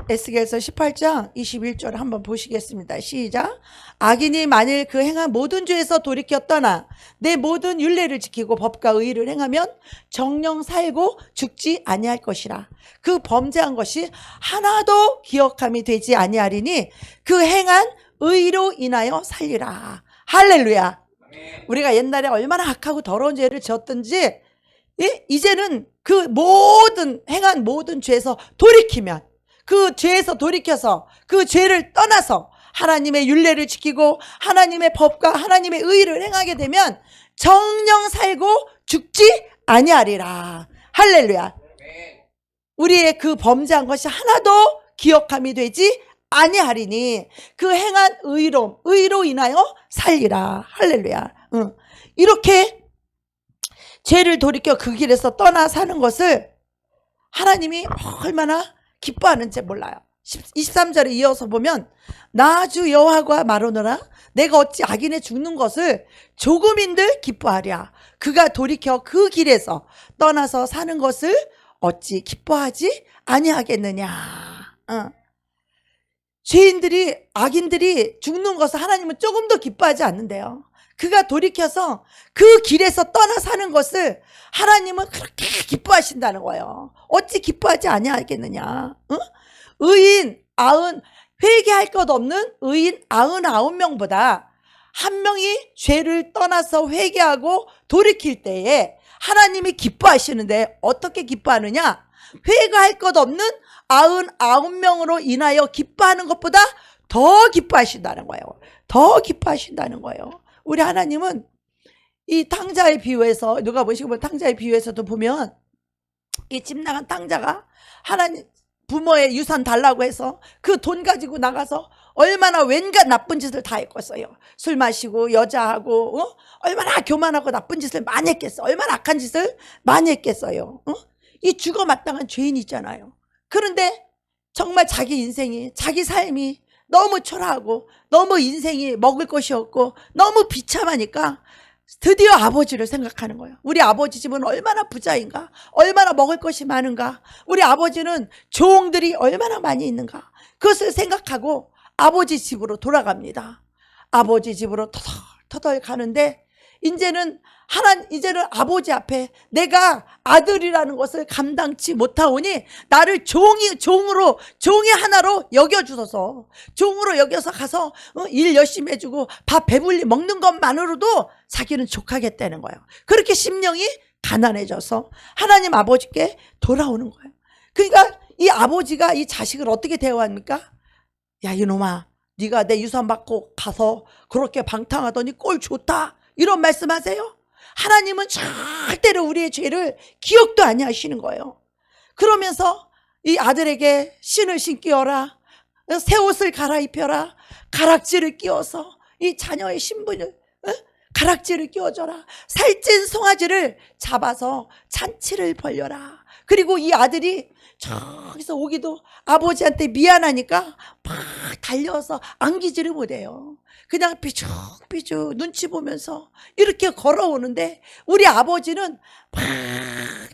에스겔서 18장 21절 한번 보시겠습니다. 시작. 악인이 만일 그 행한 모든 죄에서 돌이켜 떠나 내 모든 율례를 지키고 법과 의를 행하면 정령 살고 죽지 아니할 것이라. 그 범죄한 것이 하나도 기억함이 되지 아니하리니 그 행한 의로 인하여 살리라. 할렐루야. 우리가 옛날에 얼마나 악하고 더러운 죄를 지었든지 이제는 그 모든 행한 모든 죄에서 돌이키면 그 죄에서 돌이켜서 그 죄를 떠나서 하나님의 율례를 지키고 하나님의 법과 하나님의 의를 행하게 되면 정령 살고 죽지 아니하리라. 할렐루야. 우리의 그 범죄한 것이 하나도 기억함이 되지 아니하리니 그 행한 의로 인하여 살리라. 할렐루야. 이렇게 죄를 돌이켜 그 길에서 떠나 사는 것을 하나님이 얼마나 기뻐하는지 몰라요. 23절에 이어서 보면 나 주 여호와가 말하노라 내가 어찌 악인의 죽는 것을 조금인들 기뻐하랴. 그가 돌이켜 그 길에서 떠나서 사는 것을 어찌 기뻐하지 아니하겠느냐. 죄인들이 악인들이 죽는 것을 하나님은 조금 더 기뻐하지 않는데요. 그가 돌이켜서 그 길에서 떠나 사는 것을 하나님은 그렇게 기뻐하신다는 거예요. 어찌 기뻐하지 아니하겠느냐. 의인 회개할 것 없는 의인 99명보다 한 명이 죄를 떠나서 회개하고 돌이킬 때에 하나님이 기뻐하시는데 어떻게 기뻐하느냐. 회개할 것 없는 99명으로 인하여 기뻐하는 것보다 더 기뻐하신다는 거예요. 더 기뻐하신다는 거예요. 우리 하나님은 이 탕자의 비유에서 누가 보시고 탕자의 비유에서도 보면 이 집 나간 탕자가 하나님 부모의 유산 달라고 해서 그 돈 가지고 나가서 얼마나 왠가 나쁜 짓을 다 했겠어요. 술 마시고 여자하고 얼마나 교만하고 나쁜 짓을 많이 했겠어. 얼마나 악한 짓을 많이 했겠어요. 이 죽어 마땅한 죄인이잖아요. 그런데 정말 자기 인생이 자기 삶이 너무 초라하고 너무 인생이 먹을 것이 없고 너무 비참하니까 드디어 아버지를 생각하는 거예요. 우리 아버지 집은 얼마나 부자인가, 얼마나 먹을 것이 많은가, 우리 아버지는 종들이 얼마나 많이 있는가, 그것을 생각하고 아버지 집으로 돌아갑니다. 아버지 집으로 터덜터덜 가는데 이제는 아버지 앞에 내가 아들이라는 것을 감당치 못하오니 나를 종이 하나로 여겨주소서. 종으로 여겨서 가서 일 열심히 해주고 밥 배불리 먹는 것만으로도 자기는 족하겠다는 거예요. 그렇게 심령이 가난해져서 하나님 아버지께 돌아오는 거예요. 그러니까 이 아버지가 이 자식을 어떻게 대우합니까? 야 이놈아, 네가 내 유산 받고 가서 그렇게 방탕하더니 꼴 좋다, 이런 말씀하세요? 하나님은 절대로 우리의 죄를 기억도 아니하시는 거예요. 그러면서 이 아들에게 신을 신기어라, 새 옷을 갈아입혀라, 가락지를 끼워서 이 자녀의 신분을 가락지를 끼워줘라, 살찐 송아지를 잡아서 잔치를 벌려라. 그리고 이 아들이 저기서 오기도 아버지한테 미안하니까 막 달려서 안기지를 못해요. 그냥 삐죽삐죽 눈치 보면서 이렇게 걸어오는데 우리 아버지는 막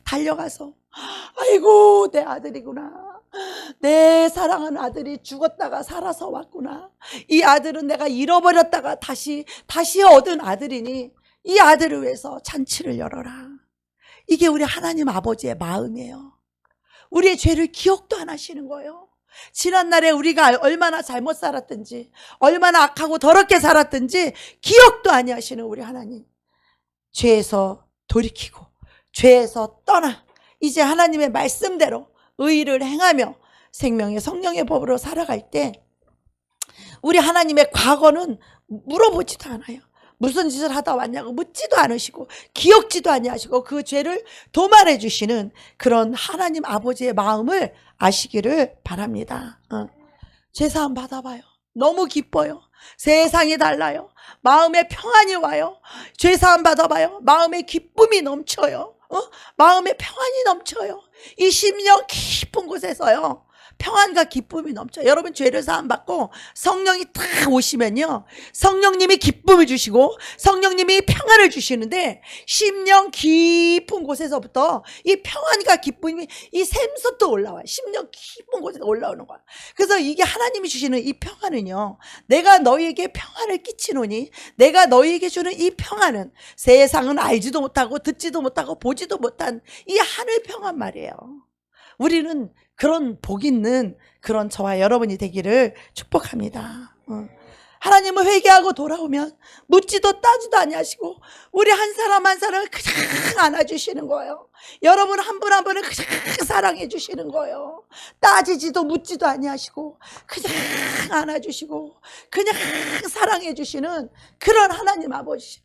달려가서 아이고 내 아들이구나, 내 사랑하는 아들이 죽었다가 살아서 왔구나, 이 아들은 내가 잃어버렸다가 다시 얻은 아들이니 이 아들을 위해서 잔치를 열어라. 이게 우리 하나님 아버지의 마음이에요. 우리의 죄를 기억도 안 하시는 거예요. 지난날에 우리가 얼마나 잘못 살았든지 얼마나 악하고 더럽게 살았든지 기억도 아니하시는 우리 하나님, 죄에서 돌이키고 죄에서 떠나 이제 하나님의 말씀대로 의를 행하며 생명의 성령의 법으로 살아갈 때 우리 하나님의 과거는 물어보지도 않아요. 무슨 짓을 하다 왔냐고 묻지도 않으시고 기억지도 아니하시고 그 죄를 도말해 주시는 그런 하나님 아버지의 마음을 아시기를 바랍니다. 죄사함 받아봐요. 너무 기뻐요. 세상이 달라요. 마음에 평안이 와요. 죄사함 받아봐요. 마음에 기쁨이 넘쳐요. 마음에 평안이 넘쳐요. 이 심령 깊은 곳에서요, 평안과 기쁨이 넘쳐요. 여러분, 죄를 사함 받고 성령이 딱 오시면요, 성령님이 기쁨을 주시고 성령님이 평안을 주시는데, 심령 깊은 곳에서부터 이 평안과 기쁨이 이 샘솟도 올라와요. 심령 깊은 곳에서 올라오는 거야. 그래서 이게 하나님이 주시는 이 평안은요, 내가 너희에게 평안을 끼치노니, 내가 너희에게 주는 이 평안은 세상은 알지도 못하고 듣지도 못하고 보지도 못한 이 하늘 평안 말이에요. 우리는 그런 복 있는 그런 저와 여러분이 되기를 축복합니다. 하나님은 회개하고 돌아오면 묻지도 따지도 아니하시고 우리 한 사람 한 사람을 그냥 안아주시는 거예요. 여러분 한 분 한 분을 그냥 사랑해 주시는 거예요. 따지지도 묻지도 아니하시고 그냥 안아주시고 그냥 사랑해 주시는 그런 하나님 아버지.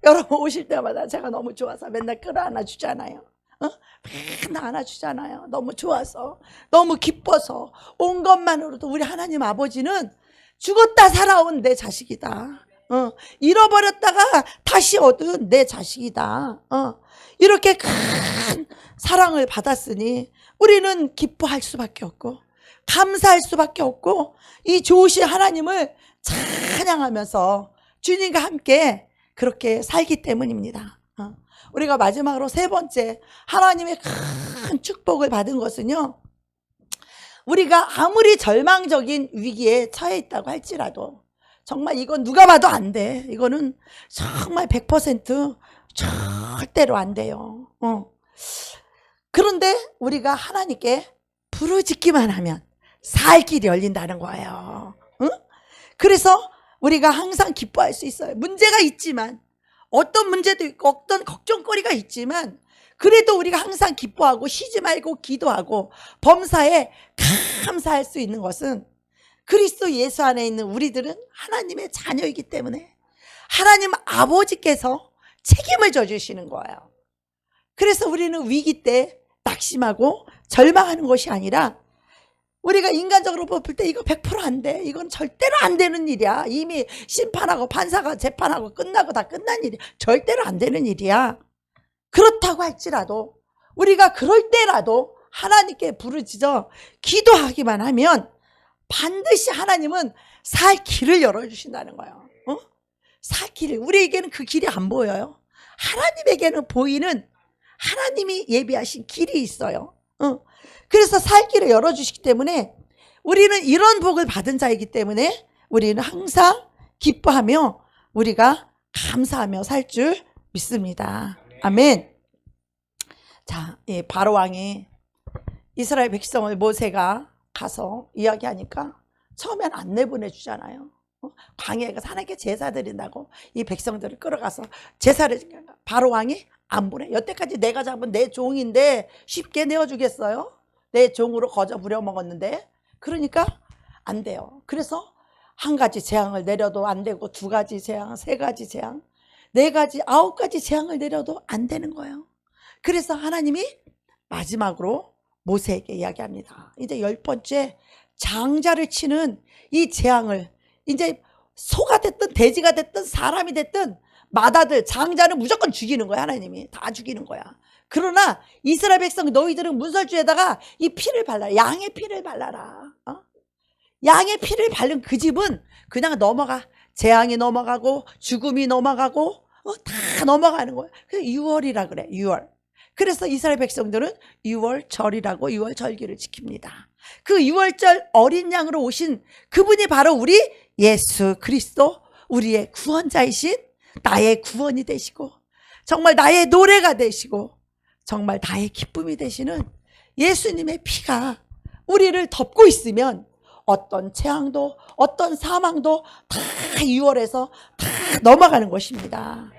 여러분 오실 때마다 제가 너무 좋아서 맨날 끌어안아 주잖아요. 맨날 안아주잖아요. 너무 좋아서, 너무 기뻐서. 온 것만으로도 우리 하나님 아버지는 죽었다 살아온 내 자식이다. 잃어버렸다가 다시 얻은 내 자식이다. 이렇게 큰 사랑을 받았으니 우리는 기뻐할 수밖에 없고 감사할 수밖에 없고 이 좋으신 하나님을 찬양하면서 주님과 함께 그렇게 살기 때문입니다. 우리가 마지막으로 세 번째 하나님의 큰 축복을 받은 것은요, 우리가 아무리 절망적인 위기에 처해 있다고 할지라도 정말 이건 누가 봐도 안 돼. 이거는 정말 100% 절대로 안 돼요. 그런데 우리가 하나님께 부르짖기만 하면 살 길이 열린다는 거예요. 그래서 우리가 항상 기뻐할 수 있어요. 문제가 있지만, 어떤 문제도 있고 어떤 걱정거리가 있지만 그래도 우리가 항상 기뻐하고 쉬지 말고 기도하고 범사에 감사할 수 있는 것은 그리스도 예수 안에 있는 우리들은 하나님의 자녀이기 때문에 하나님 아버지께서 책임을 져주시는 거예요. 그래서 우리는 위기 때 낙심하고 절망하는 것이 아니라, 우리가 인간적으로 볼 때 이거 100% 안 돼. 이건 절대로 안 되는 일이야. 이미 심판하고 판사가 재판하고 끝나고 다 끝난 일이야. 절대로 안 되는 일이야. 그렇다고 할지라도 우리가 그럴 때라도 하나님께 부르짖어 기도하기만 하면 반드시 하나님은 살 길을 열어주신다는 거예요. 살 길을. 우리에게는 그 길이 안 보여요. 하나님에게는 보이는, 하나님이 예비하신 길이 있어요. 그래서 살 길을 열어주시기 때문에 우리는 이런 복을 받은 자이기 때문에 우리는 항상 기뻐하며 우리가 감사하며 살 줄 믿습니다. 아멘. 자, 바로 왕이 이스라엘 백성을 모세가 가서 이야기하니까 처음엔 안 내보내주잖아요. 광야에 가서 하나님께 제사 드린다고 이 백성들을 끌어가서 제사를 지니까 바로 왕이 안 보내. 여태까지 내가 잡은 내 종인데 쉽게 내어주겠어요? 내 종으로 거저 부려먹었는데. 그러니까 안 돼요. 그래서 한 가지 재앙을 내려도 안 되고, 두 가지 재앙, 세 가지 재앙, 네 가지, 9가지 재앙을 내려도 안 되는 거예요. 그래서 하나님이 마지막으로 모세에게 이야기합니다. 이제 10번째 장자를 치는 이 재앙을, 이제 소가 됐든 돼지가 됐든 사람이 됐든 마다들 장자는 무조건 죽이는 거야. 하나님이 다 죽이는 거야. 그러나 이스라엘 백성 너희들은 문설주에다가 이 피를 발라라. 양의 피를 발라라. 양의 피를 바른 그 집은 그냥 넘어가. 재앙이 넘어가고 죽음이 넘어가고 다 넘어가는 거야. 그래서 6월이라 그래. 6월. 그래서 이스라엘 백성들은 6월절이라고 6월 절기를 지킵니다. 그 6월절 어린 양으로 오신 그분이 바로 우리 예수 그리스도, 우리의 구원자이신, 나의 구원이 되시고 정말 나의 노래가 되시고 정말 나의 기쁨이 되시는 예수님의 피가 우리를 덮고 있으면 어떤 재앙도 어떤 사망도 다 6월에서 다 넘어가는 것입니다.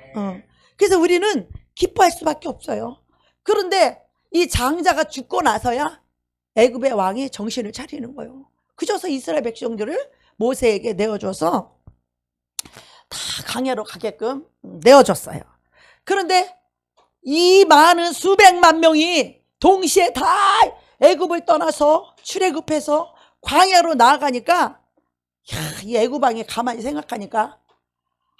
그래서 우리는 기뻐할 수밖에 없어요. 그런데 이 장자가 죽고 나서야 애굽의 왕이 정신을 차리는 거예요. 그저서 이스라엘 백성들을 모세에게 내어줘서 다 광야로 가게끔 내어줬어요. 그런데 이 많은 수백만 명이 동시에 다 애굽을 떠나서 출애굽해서 광야로 나아가니까 이 애굽 왕이 가만히 생각하니까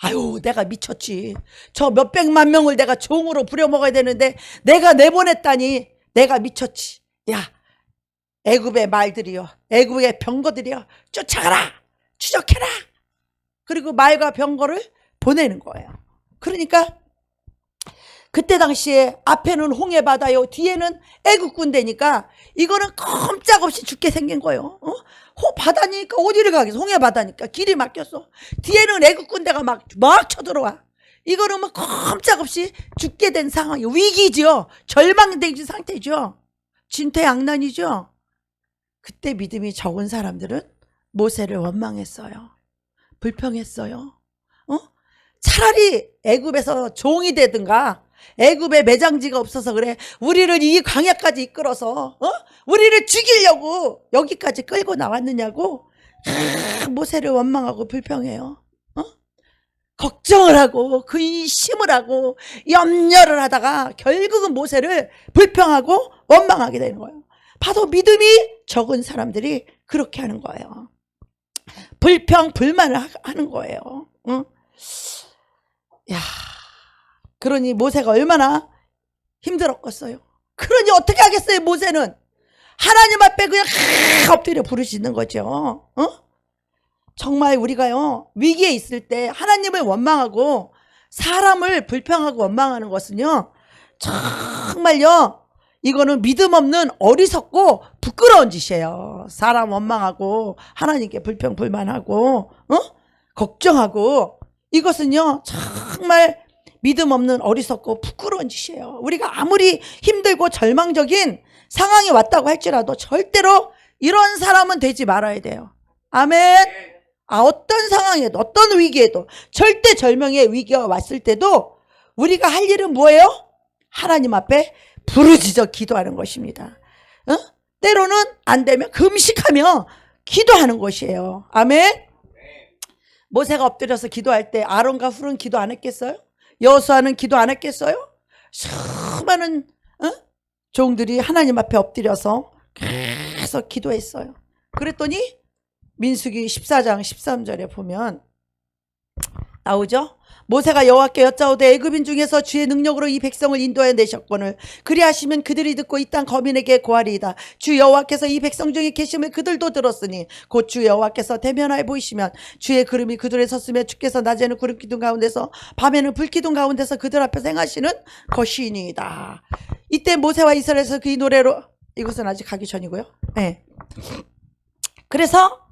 아유 내가 미쳤지. 저 몇백만 명을 내가 종으로 부려먹어야 되는데 내가 내보냈다니 내가 미쳤지. 야 애굽의 말들이여, 애굽의 병거들이여, 쫓아가라, 추적해라. 그리고 말과 병거를 보내는 거예요. 그러니까 그때 당시에 앞에는 홍해 바다요, 뒤에는 애굽 군대니까 이거는 꼼짝없이 죽게 생긴 거예요. 바다니까 어디를 가겠어? 홍해 바다니까 길이 막혔어. 뒤에는 애굽 군대가 막 쳐들어와. 이거는 뭐 꼼짝없이 죽게 된 상황이에요. 위기죠. 절망된 상태죠. 진퇴양난이죠. 그때 믿음이 적은 사람들은 모세를 원망했어요. 불평했어요. 차라리 애굽에서 종이 되든가, 애굽에 매장지가 없어서 그래 우리를 이 광야까지 이끌어서 우리를 죽이려고 여기까지 끌고 나왔느냐고 모세를 원망하고 불평해요. 걱정을 하고 근심을 하고 염려를 하다가 결국은 모세를 불평하고 원망하게 되는 거예요. 바로 믿음이 적은 사람들이 그렇게 하는 거예요. 불평 불만을 하는 거예요. 야, 그러니 모세가 얼마나 힘들었겠어요. 그러니 어떻게 하겠어요. 모세는 하나님 앞에 그냥 엎드려 부르짖는 거죠. 정말 우리가요 위기에 있을 때 하나님을 원망하고 사람을 불평하고 원망하는 것은요 정말요 이거는 믿음 없는 어리석고 부끄러운 짓이에요. 사람 원망하고 하나님께 불평 불만하고 걱정하고 이것은요 정말 믿음 없는 어리석고 부끄러운 짓이에요. 우리가 아무리 힘들고 절망적인 상황이 왔다고 할지라도 절대로 이런 사람은 되지 말아야 돼요. 아멘. 어떤 상황에도 어떤 위기에도 절대 절명의 위기가 왔을 때도 우리가 할 일은 뭐예요? 하나님 앞에 부르짖어 기도하는 것입니다. 때로는 안 되면 금식하며 기도하는 것이에요. 아멘. 모세가 엎드려서 기도할 때 아론과 훌은 기도 안 했겠어요? 여호수아는 기도 안 했겠어요? 수많은 종들이 하나님 앞에 엎드려서 계속 기도했어요. 그랬더니 민수기 14장 13절에 보면 나오죠. 모세가 여호와께 여짜오되 애굽인 중에서 주의 능력으로 이 백성을 인도하여 내셨거늘 그리하시면 그들이 듣고 이 땅 거민에게 고하리이다. 주 여호와께서 이 백성 중에 계심을 그들도 들었으니 곧 주 여호와께서 대면하여 보이시면 주의 구름이 그들에 섰으며 주께서 낮에는 구름 기둥 가운데서 밤에는 불 기둥 가운데서 그들 앞에서 행하시는 것이니이다. 이때 모세와 이스라엘에서 그 노래로 이것은 아직 가기 전이고요. 네. 그래서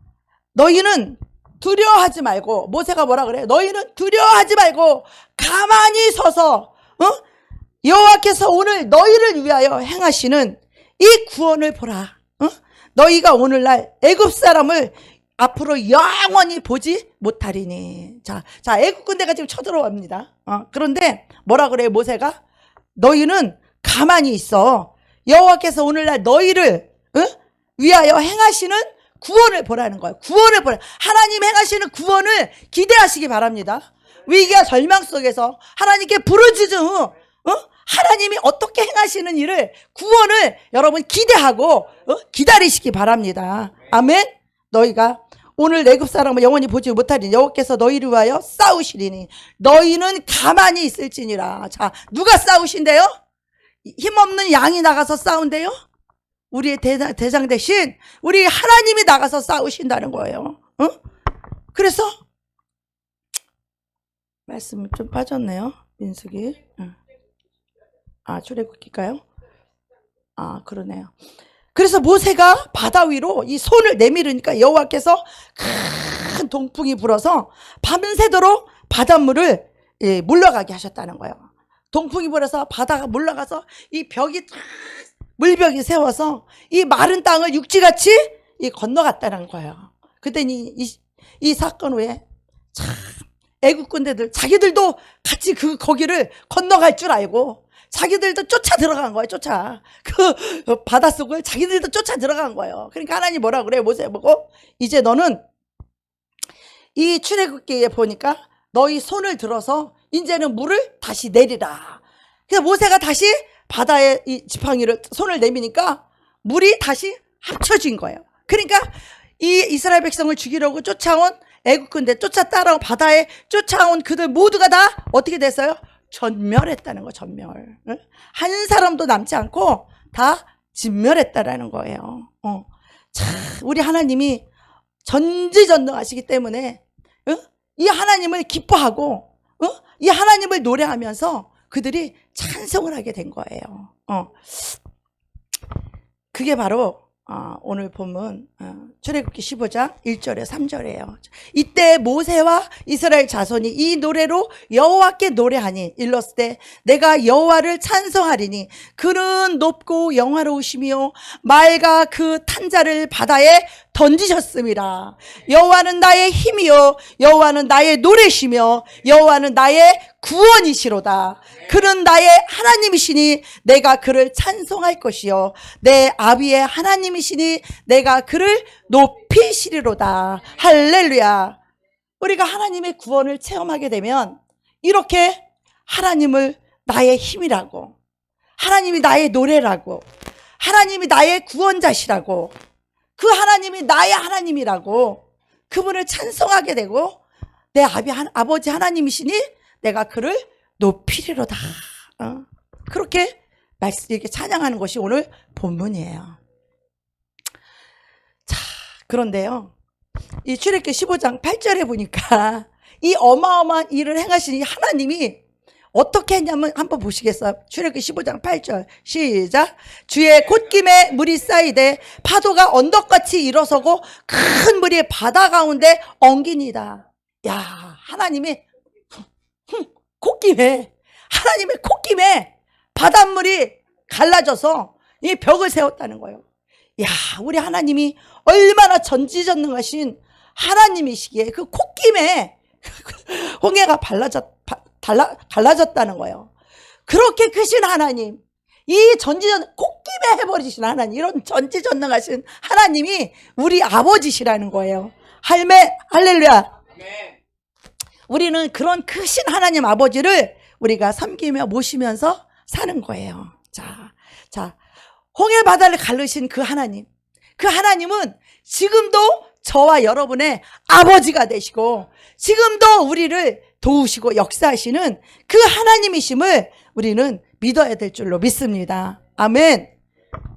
너희는 두려워하지 말고 모세가 뭐라 그래? 너희는 두려워하지 말고 가만히 서서 여호와께서 오늘 너희를 위하여 행하시는 이 구원을 보라. 너희가 오늘날 애굽 사람을 앞으로 영원히 보지 못하리니. 자 애굽 군대가 지금 쳐들어옵니다. 그런데 뭐라 그래요? 모세가 너희는 가만히 있어. 여호와께서 오늘날 너희를 위하여 행하시는 구원을 보라는 거예요. 구원을 보라. 하나님 행하시는 구원을 기대하시기 바랍니다. 위기와 절망 속에서 하나님께 부르짖은 후 하나님이 어떻게 행하시는 일을 구원을 여러분 기대하고 기다리시기 바랍니다. 아멘. 너희가 오늘 애굽 사람을 영원히 보지 못하리니 여호와께서 너희를 위하여 싸우시리니 너희는 가만히 있을지니라. 자, 누가 싸우신대요? 힘없는 양이 나가서 싸운대요? 우리의 대장 대신 우리 하나님이 나가서 싸우신다는 거예요. 그래서 말씀 좀 빠졌네요. 민수기. 출애굽기가요? 그러네요. 그래서 모세가 바다 위로 이 손을 내밀으니까 여호와께서 큰 동풍이 불어서 밤새도록 바닷물을 물러가게 하셨다는 거예요. 동풍이 불어서 바다가 물러가서 이 벽이 물벽이 세워서 이 마른 땅을 육지같이 건너갔다는 거예요. 그때는 이 사건 후에 참 애국 군대들 자기들도 같이 거기를 건너갈 줄 알고 자기들도 쫓아 들어간 거예요. 그 바닷속을 자기들도 쫓아 들어간 거예요. 그러니까 하나님 뭐라 그래요? 모세 보고 이제 너는 이 출애굽기에 보니까 너희 손을 들어서 이제는 물을 다시 내리라. 그래서 모세가 다시 바다에 이 지팡이를 손을 내미니까 물이 다시 합쳐진 거예요. 그러니까 이 이스라엘 백성을 죽이려고 쫓아온 애국군대 따라온 바다에 쫓아온 그들 모두가 다 어떻게 됐어요? 전멸했다는 거. 전멸. 한 사람도 남지 않고 다 진멸했다라는 거예요. 자, 우리 하나님이 전지전능하시기 때문에 이 하나님을 기뻐하고 이 하나님을 노래하면서 그들이 찬송을 하게 된 거예요. 그게 바로 오늘 본문 출애굽기 15장 1절에 3절이에요. 이때 모세와 이스라엘 자손이 이 노래로 여호와께 노래하니 일렀을 내가 여호와를 찬송하리니 그는 높고 영화로우시며 말과 그 탄자를 바다에 던지셨습니다. 여호와는 나의 힘이요 여호와는 나의 노래시며 여호와는 나의 구원이시로다. 그는 나의 하나님이시니 내가 그를 찬송할 것이요 내 아비의 하나님이시니 내가 그를 높이시리로다. 할렐루야. 우리가 하나님의 구원을 체험하게 되면 이렇게 하나님을 나의 힘이라고, 하나님이 나의 노래라고, 하나님이 나의 구원자시라고, 그 하나님이 나의 하나님이라고 그분을 찬송하게 되고 내 아버지 하나님이시니 내가 그를 높이리로다. 그렇게 이렇게 찬양하는 것이 오늘 본문이에요. 자, 그런데요, 이 출애굽기 15장 8절에 보니까 이 어마어마한 일을 행하신 이 하나님이 어떻게 했냐면 한번 보시겠어요? 출애굽기 15장 8절 시작. 주의 홑김에 물이 쌓이되 파도가 언덕같이 일어서고 큰 물이 바다 가운데 엉기니다. 야, 하나님이 홑김에, 하나님의 홑김에 바닷물이 갈라져서 이 벽을 세웠다는 거예요. 야, 우리 하나님이 얼마나 전지전능하신 하나님이시기에 그 홑김에 홍해가 갈라졌다는 거예요. 그렇게 크신 하나님, 이 홑김에 해버리신 하나님, 이런 전지전능하신 하나님이 우리 아버지시라는 거예요. 할렐루야. 우리는 그런 크신 하나님 아버지를 우리가 섬기며 모시면서 사는 거예요. 자, 홍해 바다를 가르신 그 하나님은 지금도 저와 여러분의 아버지가 되시고 지금도 우리를 도우시고 역사하시는 그 하나님이심을 우리는 믿어야 될 줄로 믿습니다. 아멘.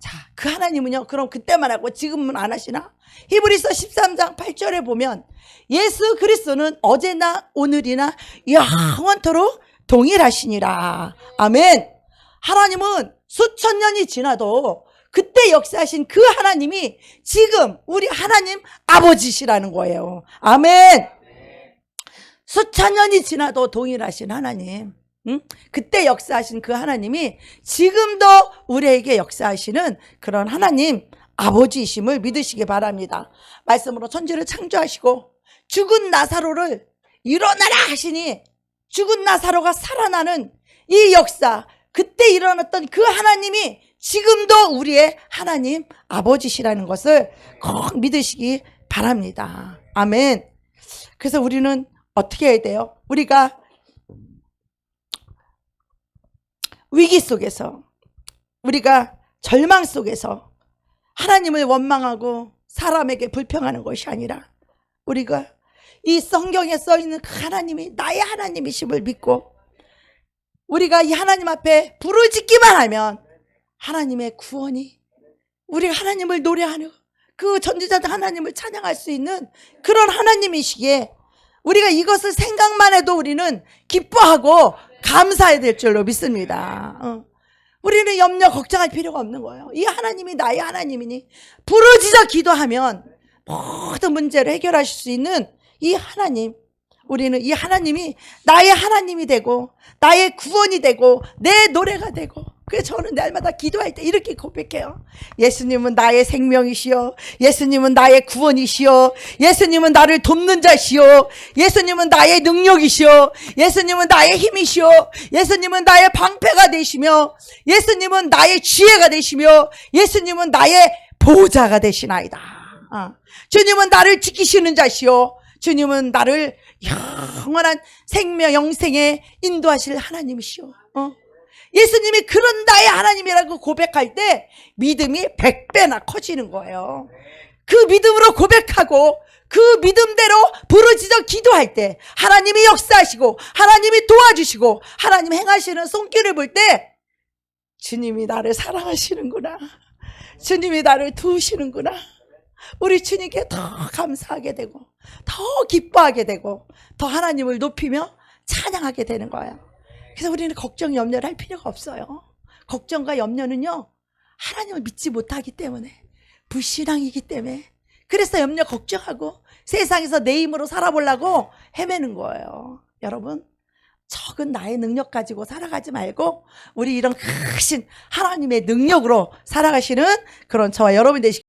자, 그 하나님은요, 그럼 그때만 하고 지금은 안 하시나? 히브리서 13장 8절에 보면 예수 그리스도는 어제나 오늘이나 영원토록 동일하시니라. 아멘. 하나님은 수천 년이 지나도 그때 역사하신 그 하나님이 지금 우리 하나님 아버지시라는 거예요. 아멘. 수천 년이 지나도 동일하신 하나님, 그때 역사하신 그 하나님이 지금도 우리에게 역사하시는 그런 하나님 아버지이심을 믿으시기 바랍니다. 말씀으로 천지를 창조하시고 죽은 나사로를 일어나라 하시니 죽은 나사로가 살아나는 이 역사, 그때 일어났던 그 하나님이 지금도 우리의 하나님 아버지시라는 것을 꼭 믿으시기 바랍니다. 아멘. 그래서 우리는 어떻게 해야 돼요? 우리가 위기 속에서, 우리가 절망 속에서 하나님을 원망하고 사람에게 불평하는 것이 아니라 우리가 이 성경에 써있는 그 하나님이 나의 하나님이심을 믿고 우리가 이 하나님 앞에 부르짖기만 하면 하나님의 구원이, 우리가 하나님을 노래하는 그 전지자들 하나님을 찬양할 수 있는 그런 하나님이시기에 우리가 이것을 생각만 해도 우리는 기뻐하고 감사해야 될 줄로 믿습니다. 우리는 염려 걱정할 필요가 없는 거예요. 이 하나님이 나의 하나님이니 부르짖어 기도하면 모든 문제를 해결하실 수 있는 이 하나님, 우리는 이 하나님이 나의 하나님이 되고 나의 구원이 되고 내 노래가 되고, 그래서 저는 날마다 기도할 때 이렇게 고백해요. 예수님은 나의 생명이시여, 예수님은 나의 구원이시여, 예수님은 나를 돕는 자시여, 예수님은 나의 능력이시여, 예수님은 나의 힘이시여, 예수님은 나의 방패가 되시며, 예수님은 나의 지혜가 되시며, 예수님은 나의 보호자가 되시나이다. 주님은 나를 지키시는 자시여, 주님은 나를 영원한 생명 영생에 인도하실 하나님이시오. 예수님이 그런 나의 하나님이라고 고백할 때 믿음이 100배나 커지는 거예요. 그 믿음으로 고백하고 그 믿음대로 부르짖어 기도할 때 하나님이 역사하시고 하나님이 도와주시고 하나님 행하시는 손길을 볼 때 주님이 나를 사랑하시는구나, 주님이 나를 도우시는구나, 우리 주님께 더 감사하게 되고 더 기뻐하게 되고 더 하나님을 높이며 찬양하게 되는 거예요. 그래서 우리는 걱정 염려를 할 필요가 없어요. 걱정과 염려는요, 하나님을 믿지 못하기 때문에, 불신앙이기 때문에, 그래서 염려 걱정하고 세상에서 내 힘으로 살아보려고 헤매는 거예요. 여러분, 적은 나의 능력 가지고 살아가지 말고 우리 이런 크신 하나님의 능력으로 살아가시는 그런 저와 여러분 되시기